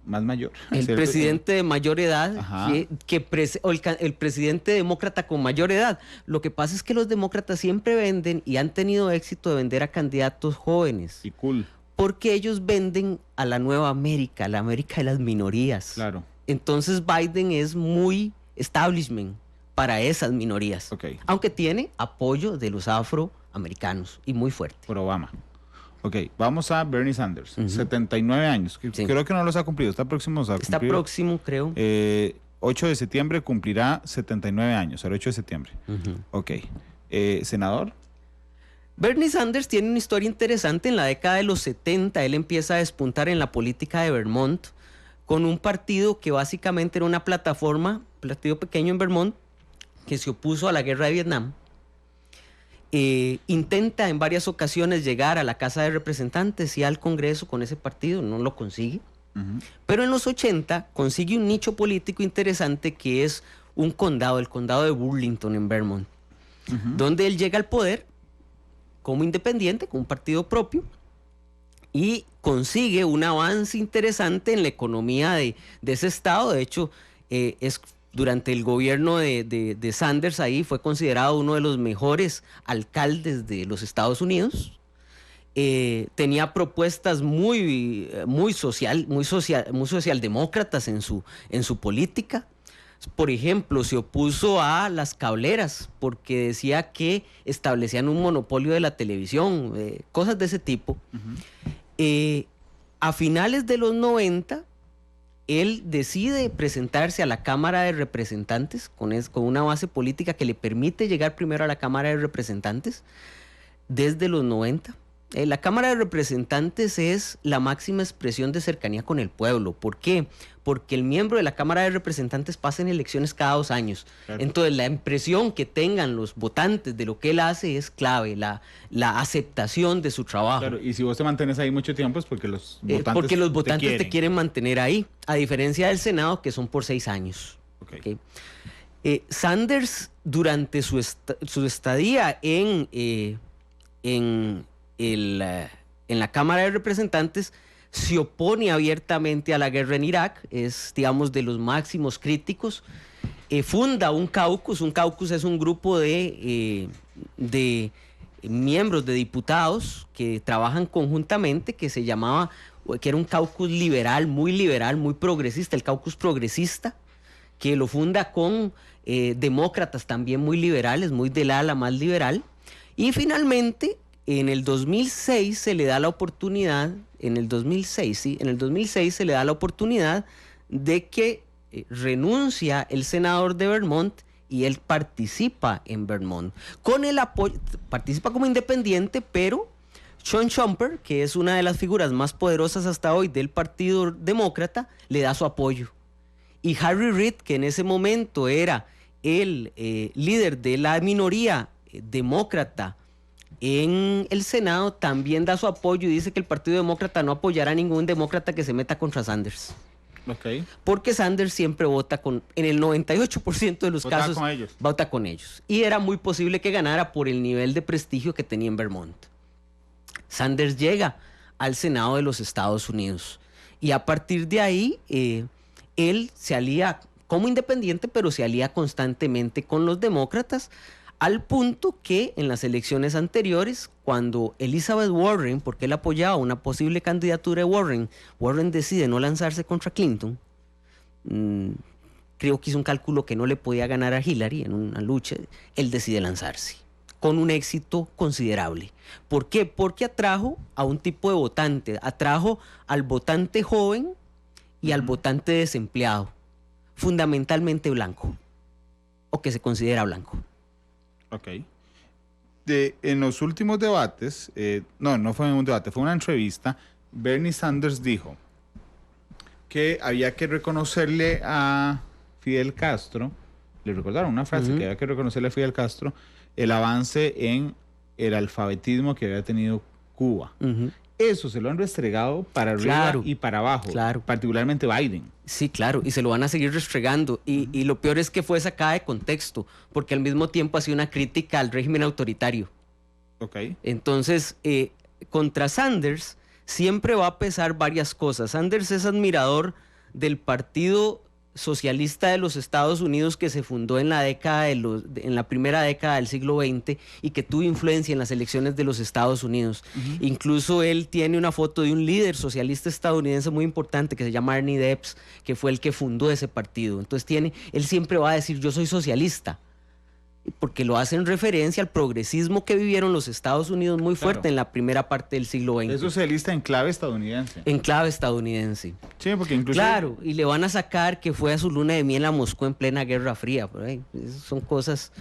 mayor. El presidente de mayor edad, el presidente demócrata con mayor edad. Lo que pasa es que los demócratas siempre venden y han tenido éxito de vender a candidatos jóvenes. Y cool. Porque ellos venden a la nueva América, la América de las minorías. Claro. Entonces Biden es muy establishment para esas minorías. Aunque tiene apoyo de los afroamericanos y muy fuerte. Por Obama. Vamos a Bernie Sanders, 79 años. Sí. Creo que no los ha cumplido. Está próximo a cumplir. Está próximo, creo. 8 de septiembre cumplirá 79 años, el 8 de septiembre. ¿Senador? Bernie Sanders tiene una historia interesante. En la década de los 70, él empieza a despuntar en la política de Vermont con un partido que básicamente era una plataforma, un partido pequeño en Vermont, que se opuso a la guerra de Vietnam. Intenta en varias ocasiones llegar a la Casa de Representantes y al Congreso con ese partido, no lo consigue. Pero en los 80 consigue un nicho político interesante que es un condado, el condado de Burlington en Vermont, donde él llega al poder como independiente, con un partido propio, y consigue un avance interesante en la economía de ese estado. De hecho, durante el gobierno de Sanders ahí fue considerado uno de los mejores alcaldes de los Estados Unidos. Tenía propuestas muy socialdemócratas en su política. Por ejemplo, se opuso a las cableras porque decía que establecían un monopolio de la televisión, cosas de ese tipo. A finales de los 90 él decide presentarse a la Cámara de Representantes con una base política que le permite llegar primero a la Cámara de Representantes desde los 90. La Cámara de Representantes es la máxima expresión de cercanía con el pueblo. ¿Por qué? Porque el miembro de la Cámara de Representantes pasa en elecciones cada 2 años. Claro. Entonces, la impresión que tengan los votantes de lo que él hace es clave, la aceptación de su trabajo. Claro, y si vos te mantienes ahí mucho tiempo es porque los votantes te quieren mantener ahí, a diferencia del Senado, que son por 6 años. Okay. Sanders, durante su estadía en la Cámara de Representantes, se opone abiertamente a la guerra en Irak, es, digamos, de los máximos críticos. Funda un caucus es un grupo de miembros, de diputados que trabajan conjuntamente, que era un caucus liberal, muy progresista, el caucus progresista, que lo funda con demócratas también muy liberales, muy del ala más liberal. Y finalmente, en el 2006 se le da la oportunidad, en el 2006 se le da la oportunidad de que renuncia el senador de Vermont y él participa en Vermont. Con el apoyo, participa como independiente, pero Sean Schumper, que es una de las figuras más poderosas hasta hoy del Partido Demócrata, le da su apoyo. Y Harry Reid, que en ese momento era el líder de la minoría demócrata en el Senado, también da su apoyo y dice que el Partido Demócrata no apoyará a ningún demócrata que se meta contra Sanders. Okay. Porque Sanders siempre vota en el 98% de los casos, vota con ellos. Y era muy posible que ganara por el nivel de prestigio que tenía en Vermont. Sanders llega al Senado de los Estados Unidos y a partir de ahí él se alía como independiente, pero se alía constantemente con los demócratas, al punto que en las elecciones anteriores, cuando Elizabeth Warren, porque él apoyaba una posible candidatura de Warren decide no lanzarse contra Clinton, creo que hizo un cálculo que no le podía ganar a Hillary en una lucha, él decide lanzarse, con un éxito considerable. ¿Por qué? Porque atrajo a un tipo de votante, atrajo al votante joven y al votante desempleado, fundamentalmente blanco, o que se considera blanco. Ok. En los últimos debates, no fue un debate, fue una entrevista, Bernie Sanders dijo que había que reconocerle a Fidel Castro, le recordaron una frase, que había que reconocerle a Fidel Castro el avance en el alfabetismo que había tenido Cuba. Eso se lo han restregado para arriba y para abajo, particularmente Biden. Sí, claro, y se lo van a seguir restregando. Y lo peor es que fue sacada de contexto, porque al mismo tiempo ha sido una crítica al régimen autoritario. Okay. Entonces, contra Sanders siempre va a pesar varias cosas. Sanders es admirador del Partido Socialista de los Estados Unidos, que se fundó en la primera década del siglo XX y que tuvo influencia en las elecciones de los Estados Unidos. Incluso él tiene una foto de un líder socialista estadounidense muy importante que se llama Ernie Debs, que fue el que fundó ese partido. Entonces él siempre va a decir: yo soy socialista, porque lo hace en referencia al progresismo que vivieron los Estados Unidos muy fuerte en la primera parte del siglo XX. Es socialista en clave estadounidense. En clave estadounidense. Sí, porque incluso... Claro, y le van a sacar que fue a su luna de miel a Moscú en plena Guerra Fría. Por ahí. Son cosas...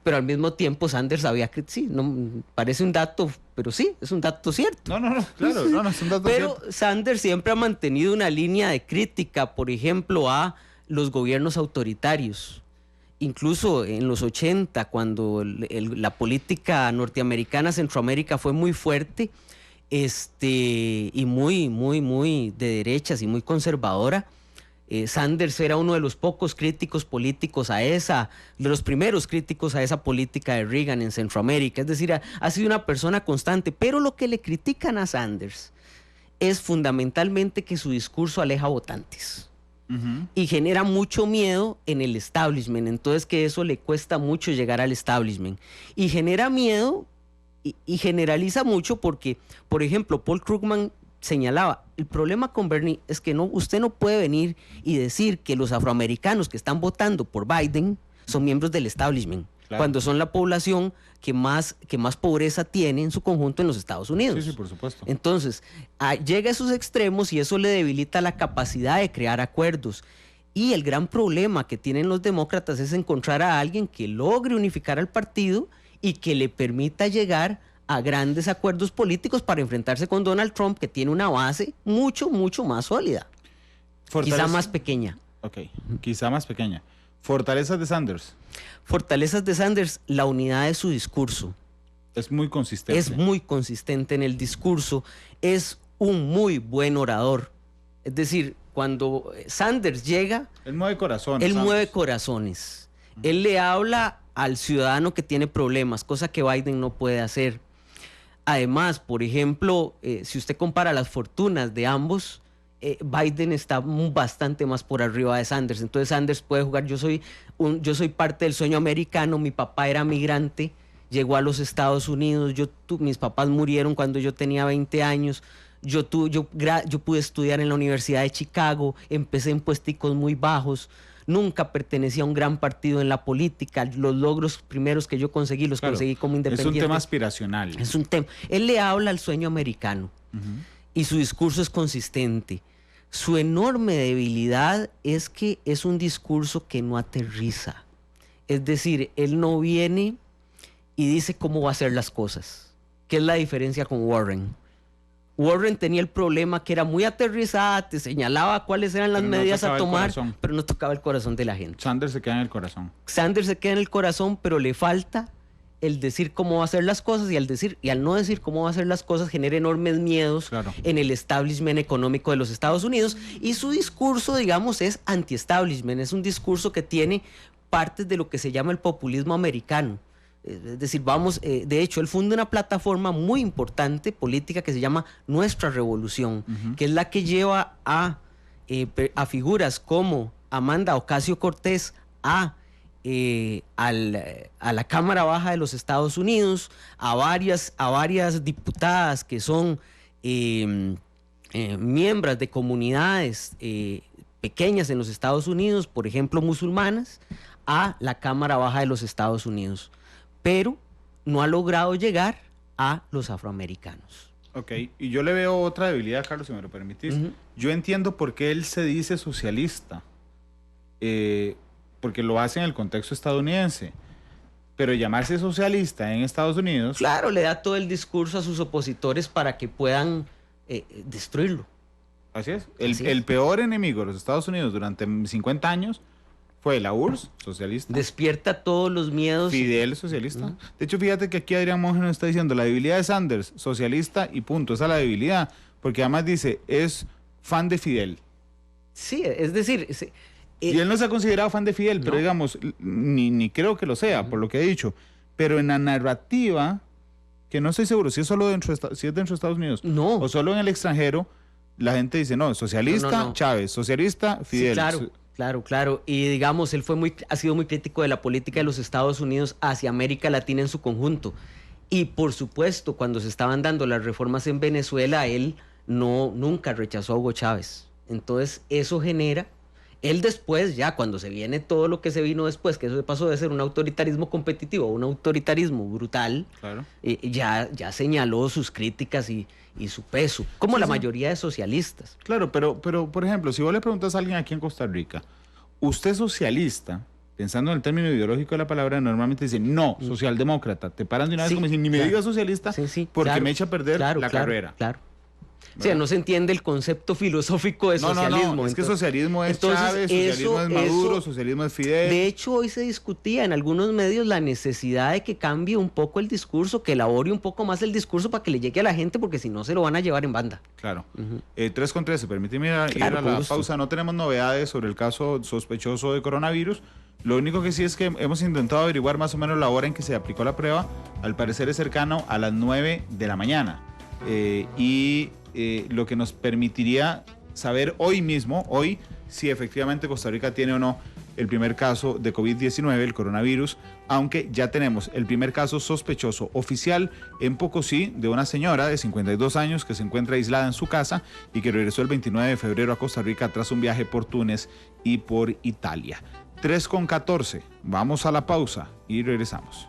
pero al mismo tiempo Sanders sabía que sí, no parece un dato, pero sí, es un dato cierto. No, es un dato pero cierto. Sanders siempre ha mantenido una línea de crítica, por ejemplo, a los gobiernos autoritarios. Incluso en los 80, cuando la política norteamericana, Centroamérica fue muy fuerte y muy de derechas y muy conservadora, Sanders era uno de los pocos críticos políticos de los primeros críticos a esa política de Reagan en Centroamérica. Es decir, ha sido una persona constante, pero lo que le critican a Sanders es fundamentalmente que su discurso aleja votantes. Y genera mucho miedo en el establishment, entonces que eso le cuesta mucho llegar al establishment y genera miedo y generaliza mucho porque, por ejemplo, Paul Krugman señalaba, el problema con Bernie es que usted no puede venir y decir que los afroamericanos que están votando por Biden son miembros del establishment, Claro. cuando son la población que más pobreza tiene en su conjunto en los Estados Unidos. Sí, por supuesto. Entonces, llega a esos extremos y eso le debilita la capacidad de crear acuerdos. Y el gran problema que tienen los demócratas es encontrar a alguien que logre unificar al partido y que le permita llegar a grandes acuerdos políticos para enfrentarse con Donald Trump, que tiene una base mucho, mucho más sólida. Quizá más pequeña. Ok, quizá más pequeña. Fortalezas de Sanders. Fortalezas de Sanders, la unidad de su discurso. Es muy consistente. Es muy consistente en el discurso. Es un muy buen orador. Es decir, cuando Sanders llega, Él mueve corazones. él Sanders. mueve corazones. Él le habla al ciudadano que tiene problemas, cosa que Biden no puede hacer. Además, por ejemplo, si usted compara las fortunas de ambos, Biden está bastante más por arriba de Sanders. Entonces Sanders puede jugar, yo soy parte del sueño americano, mi papá era migrante, llegó a los Estados Unidos, mis papás murieron cuando yo tenía 20 años, yo pude estudiar en la Universidad de Chicago, empecé en puesticos muy bajos, nunca pertenecía a un gran partido en la política, los logros primeros que yo conseguí, los conseguí como independiente. Es un tema aspiracional. Es un tema. Él le habla al sueño americano y su discurso es consistente. Su enorme debilidad es que es un discurso que no aterriza. Es decir, él no viene y dice cómo va a hacer las cosas. ¿Qué es la diferencia con Warren? Warren tenía el problema que era muy aterrizada, te señalaba cuáles eran las medidas a tomar, pero no tocaba el corazón de la gente. Sanders se queda en el corazón. Sanders se queda en el corazón, pero le falta el decir cómo va a hacer las cosas, y al no decir cómo va a hacer las cosas genera enormes miedos en el establishment económico de los Estados Unidos, y su discurso, digamos, es anti-establishment, es un discurso que tiene partes de lo que se llama el populismo americano. Es decir, de hecho, él funda una plataforma muy importante política que se llama Nuestra Revolución, que es la que lleva a figuras como Amanda Ocasio-Cortez a la Cámara Baja de los Estados Unidos, a varias diputadas que son miembros de comunidades pequeñas en los Estados Unidos, por ejemplo, musulmanas, a la Cámara Baja de los Estados Unidos. Pero no ha logrado llegar a los afroamericanos. Ok, y yo le veo otra debilidad, Carlos, si me lo permitís. Yo entiendo por qué él se dice socialista, porque lo hace en el contexto estadounidense, pero llamarse socialista en Estados Unidos... Claro, le da todo el discurso a sus opositores para que puedan destruirlo. Así es. El peor enemigo de los Estados Unidos durante 50 años... fue la URSS, socialista. Despierta todos los miedos. Fidel, socialista. De hecho, fíjate que aquí Adrián Monge nos está diciendo la debilidad de Sanders, socialista y punto. Esa es la debilidad. Porque además dice, es fan de Fidel. Sí, es decir... y él no se ha considerado fan de Fidel, pero digamos, ni creo que lo sea, por lo que he dicho. Pero en la narrativa, que no estoy seguro si es solo dentro de Estados Unidos o solo en el extranjero, la gente dice, no, socialista, Chávez, socialista, Fidel. Sí, claro. Y digamos, él ha sido muy crítico de la política de los Estados Unidos hacia América Latina en su conjunto. Y por supuesto, cuando se estaban dando las reformas en Venezuela, él nunca rechazó a Hugo Chávez. Entonces, eso genera... Él después, ya cuando se viene todo lo que se vino después, que eso pasó de ser un autoritarismo competitivo a un autoritarismo brutal, ya señaló sus críticas y su peso, como la mayoría de socialistas. Claro, pero por ejemplo, si vos le preguntas a alguien aquí en Costa Rica, ¿usted es socialista? Pensando en el término ideológico de la palabra, normalmente dicen, no, socialdemócrata. Te paran de una vez como si ni me digas socialista porque me echa a perder la carrera. Claro. O sea, no se entiende el concepto filosófico de socialismo. No, es que socialismo es Chávez, socialismo es Maduro, socialismo es Fidel. De hecho, hoy se discutía en algunos medios la necesidad de que cambie un poco el discurso, que elabore un poco más el discurso para que le llegue a la gente, porque si no se lo van a llevar en banda. Claro. 3:13, permíteme ir a la pausa. No tenemos novedades sobre el caso sospechoso de coronavirus. Lo único que sí es que hemos intentado averiguar más o menos la hora en que se aplicó la prueba. Al parecer es cercano a las 9 de la mañana. Lo que nos permitiría saber hoy mismo, si efectivamente Costa Rica tiene o no el primer caso de COVID-19, el coronavirus, aunque ya tenemos el primer caso sospechoso oficial en Pocosí de una señora de 52 años que se encuentra aislada en su casa y que regresó el 29 de febrero a Costa Rica tras un viaje por Túnez y por Italia. 3:14. Vamos a la pausa y regresamos.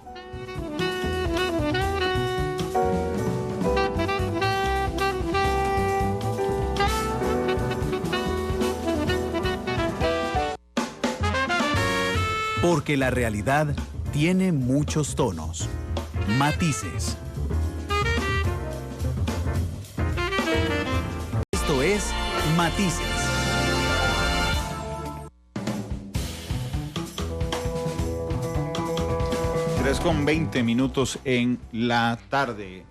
Porque la realidad tiene muchos tonos, matices. Esto es Matices. Con 20 minutos en la tarde.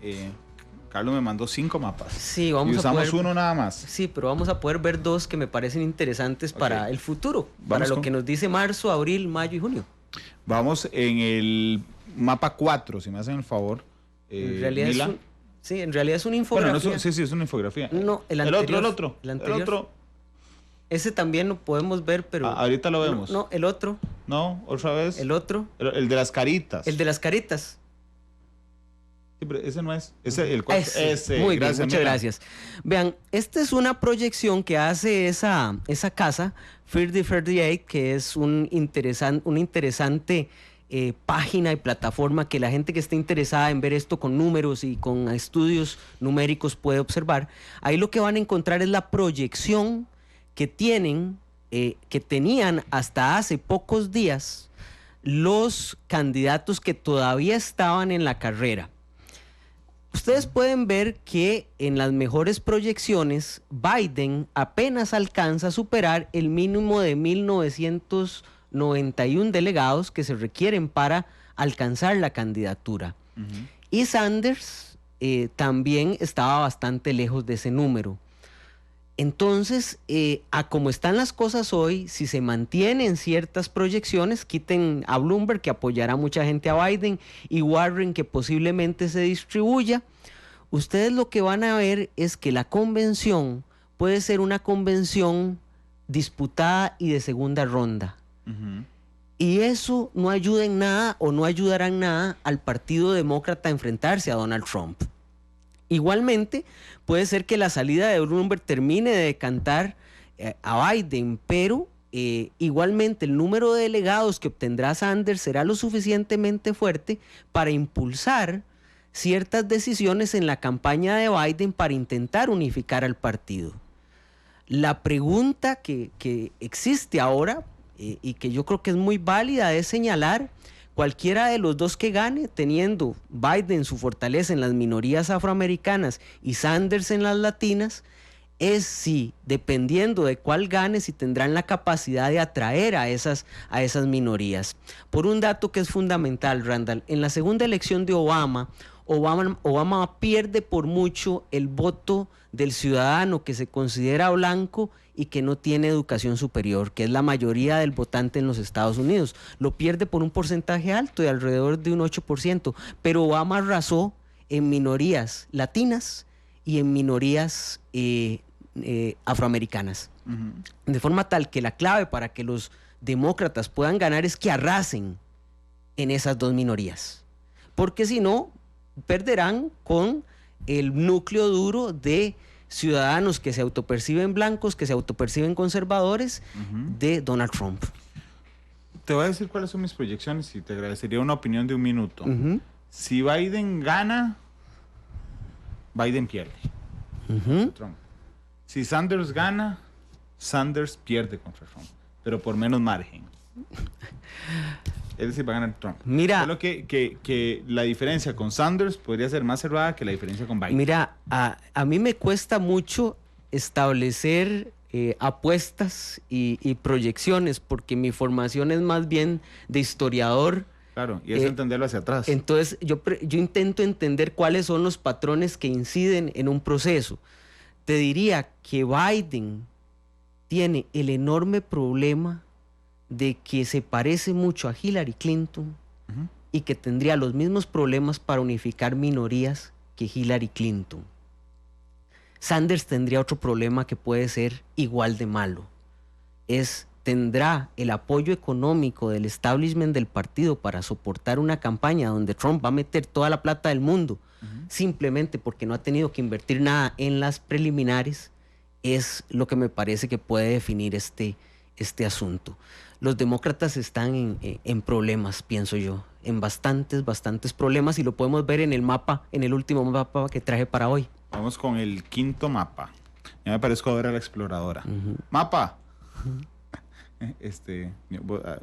Carlos me mandó 5 mapas. Sí, vamos y usamos a poder, uno nada más. Sí, pero vamos a poder ver 2 que me parecen interesantes para el futuro, para lo que nos dice marzo, abril, mayo y junio. Vamos en el mapa 4, si me hacen el favor. En realidad en realidad es una infografía. Bueno, sí, es una infografía. No, el otro. Ese también lo podemos ver, pero... ahorita lo vemos. No, el otro. No, otra vez. El otro. El de las caritas. El de las caritas. Sí, pero ese no es. Ese. Muy bien, muchas gracias. Vean, esta es una proyección que hace esa casa, 3038, que es una interesante página y plataforma que la gente que esté interesada en ver esto con números y con estudios numéricos puede observar. Ahí lo que van a encontrar es la proyección que tenían hasta hace pocos días los candidatos que todavía estaban en la carrera. Ustedes pueden ver que en las mejores proyecciones Biden apenas alcanza a superar el mínimo de 1.991 delegados que se requieren para alcanzar la candidatura. Y Sanders también estaba bastante lejos de ese número. Entonces, a como están las cosas hoy, si se mantienen ciertas proyecciones, quiten a Bloomberg, que apoyará mucha gente a Biden, y Warren, que posiblemente se distribuya, ustedes lo que van a ver es que la convención puede ser una convención disputada y de segunda ronda. Y eso no ayuda en nada o no ayudará en nada al Partido Demócrata a enfrentarse a Donald Trump. Igualmente, puede ser que la salida de Bloomberg termine de decantar a Biden, pero igualmente el número de delegados que obtendrá Sanders será lo suficientemente fuerte para impulsar ciertas decisiones en la campaña de Biden para intentar unificar al partido. La pregunta que existe ahora y que yo creo que es muy válida es señalar: cualquiera de los dos que gane, teniendo Biden su fortaleza en las minorías afroamericanas y Sanders en las latinas, es si, dependiendo de cuál gane, si tendrán la capacidad de atraer a esas minorías. Por un dato que es fundamental, Randall, en la segunda elección de Obama pierde por mucho el voto del ciudadano que se considera blanco y que no tiene educación superior, que es la mayoría del votante en los Estados Unidos. Lo pierde por un porcentaje alto, de alrededor de un 8%, pero Obama arrasó en minorías latinas y en minorías afroamericanas. De forma tal que la clave para que los demócratas puedan ganar es que arrasen en esas dos minorías, porque si no, perderán con el núcleo duro de ciudadanos que se autoperciben blancos, que se autoperciben conservadores de Donald Trump. Te voy a decir cuáles son mis proyecciones y te agradecería una opinión de un minuto. Si Biden gana, Biden pierde. Trump. Si Sanders gana, Sanders pierde contra Trump, pero por menos margen. Es decir, va a ganar Trump. Mira, solo que la diferencia con Sanders podría ser más cerrada que la diferencia con Biden. Mira, a mí me cuesta mucho establecer apuestas y proyecciones, porque mi formación es más bien de historiador. Claro, y es entenderlo hacia atrás. Entonces, yo intento entender cuáles son los patrones que inciden en un proceso. Te diría que Biden tiene el enorme problema de que se parece mucho a Hillary Clinton y que tendría los mismos problemas para unificar minorías que Hillary Clinton. Sanders tendría otro problema que puede ser igual de malo. Tendrá el apoyo económico del establishment del partido para soportar una campaña donde Trump va a meter toda la plata del mundo, simplemente porque no ha tenido que invertir nada en las preliminares. Es lo que me parece que puede definir este asunto. los demócratas están en problemas, pienso yo, en bastantes problemas, y lo podemos ver en el mapa, en el último mapa que traje para hoy. Vamos con el quinto mapa. Ya me parezco ahora la exploradora. ¡Mapa!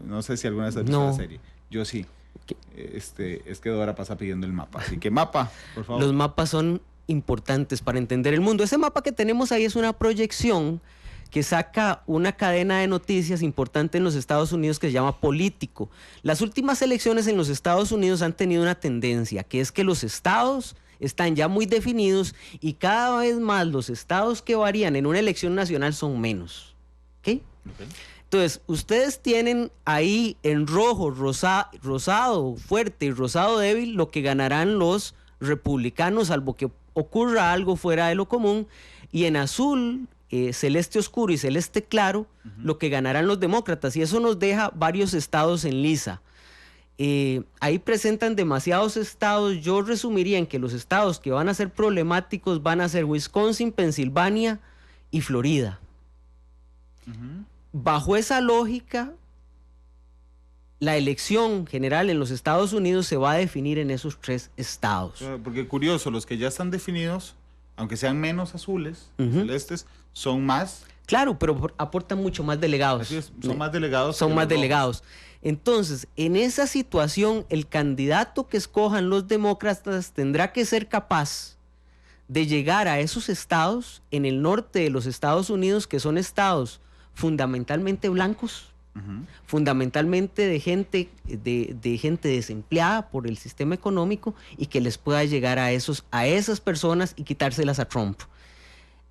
No sé si alguna vez has visto la serie. Yo sí. Es que Dora pasa pidiendo el mapa. Así que mapa, por favor. Los mapas son importantes para entender el mundo. Ese mapa que tenemos ahí es una proyección que saca una cadena de noticias importante en los Estados Unidos que se llama Político. Las últimas elecciones en los Estados Unidos han tenido una tendencia, que es que los estados están ya muy definidos y cada vez más los estados que varían en una elección nacional son menos. ¿Ok? Entonces, ustedes tienen ahí en rojo, rosado fuerte y rosado débil lo que ganarán los republicanos, salvo que ocurra algo fuera de lo común, y en azul, celeste oscuro y celeste claro, lo que ganarán los demócratas, y eso nos deja varios estados en lisa. Ahí presentan demasiados estados. Yo resumiría en que los estados que van a ser problemáticos van a ser Wisconsin, Pensilvania y Florida. Bajo esa lógica, la elección general en los Estados Unidos se va a definir en esos 3 estados. Porque curioso, los que ya están definidos, aunque sean menos azules, celestes, son más. Claro, pero aportan mucho más delegados. Así es, son más delegados. Son más delegados. Entonces, en esa situación, el candidato que escojan los demócratas tendrá que ser capaz de llegar a esos estados en el norte de los Estados Unidos, que son estados fundamentalmente blancos, fundamentalmente de gente desempleada por el sistema económico, y que les pueda llegar a esas personas y quitárselas a Trump.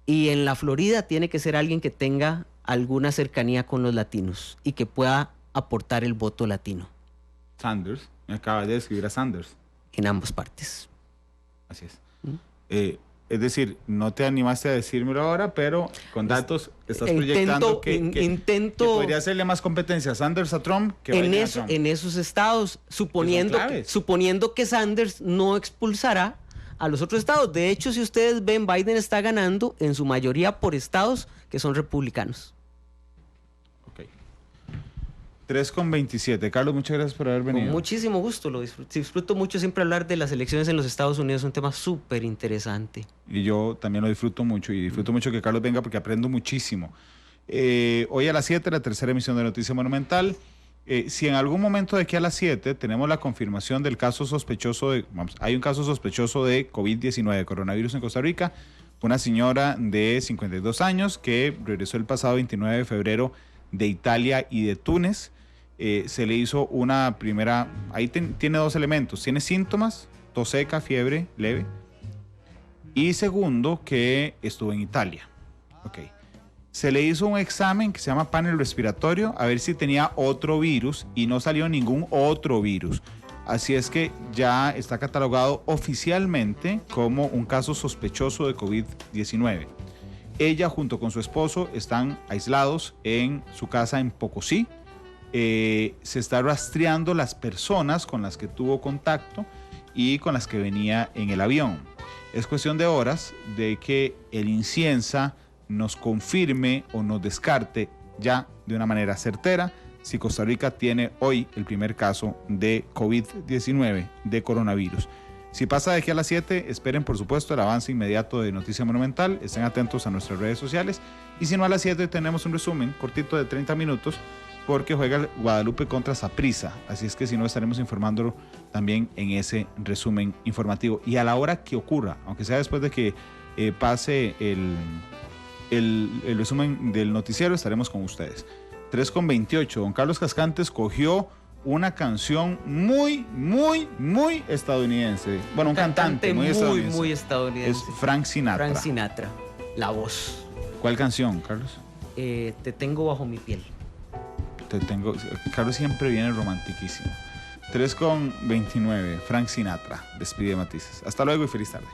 Y en la Florida tiene que ser alguien que tenga alguna cercanía con los latinos y que pueda aportar el voto latino. Sanders, me acaba de describir a Sanders. En ambas partes. Así es. Es decir, no te animaste a decírmelo ahora, pero con datos estás proyectando que podría hacerle más competencia a Sanders a Trump que a Trump. En esos estados, suponiendo que Sanders no expulsará a los otros estados. De hecho, si ustedes ven, Biden está ganando en su mayoría por estados que son republicanos. 3:27. Carlos, muchas gracias por haber venido. Con muchísimo gusto, lo disfruto mucho siempre hablar de las elecciones en los Estados Unidos, es un tema súper interesante. Y yo también lo disfruto mucho, y disfruto mucho que Carlos venga porque aprendo muchísimo. Hoy a las 7, la tercera emisión de Noticia Monumental. Si en algún momento de aquí a las 7 tenemos la confirmación del caso sospechoso hay un caso sospechoso de COVID-19, coronavirus en Costa Rica, una señora de 52 años que regresó el pasado 29 de febrero de Italia y de Túnez. Se le hizo una primera, ahí tiene 2 elementos, tiene síntomas, tos seca, fiebre leve, y segundo, que estuvo en Italia. Se le hizo un examen que se llama panel respiratorio, a ver si tenía otro virus, y no salió ningún otro virus. Así es que ya está catalogado oficialmente como un caso sospechoso de COVID-19. Ella junto con su esposo están aislados en su casa en Pocosí. Se está rastreando las personas con las que tuvo contacto y con las que venía en el avión. Es cuestión de horas de que el INCIENSA nos confirme o nos descarte ya de una manera certera si Costa Rica tiene hoy el primer caso de COVID-19, de coronavirus. Si pasa de aquí a las 7, esperen por supuesto el avance inmediato de Noticia Monumental, estén atentos a nuestras redes sociales, y si no, a las 7 tenemos un resumen cortito de 30 minutos porque juega Guadalupe contra Saprissa, así es que si no, estaremos informándolo también en ese resumen informativo, y a la hora que ocurra, aunque sea después de que pase el resumen del noticiero, estaremos con ustedes. 3:28, don Carlos Cascante escogió una canción muy estadounidense. Bueno, un cantante muy estadounidense. Es Frank Sinatra. Frank Sinatra, la voz. ¿Cuál canción, Carlos? Te tengo bajo mi piel. Carlos siempre viene romantiquísimo. 3:29, Frank Sinatra, despide Matices. Hasta luego y feliz tarde.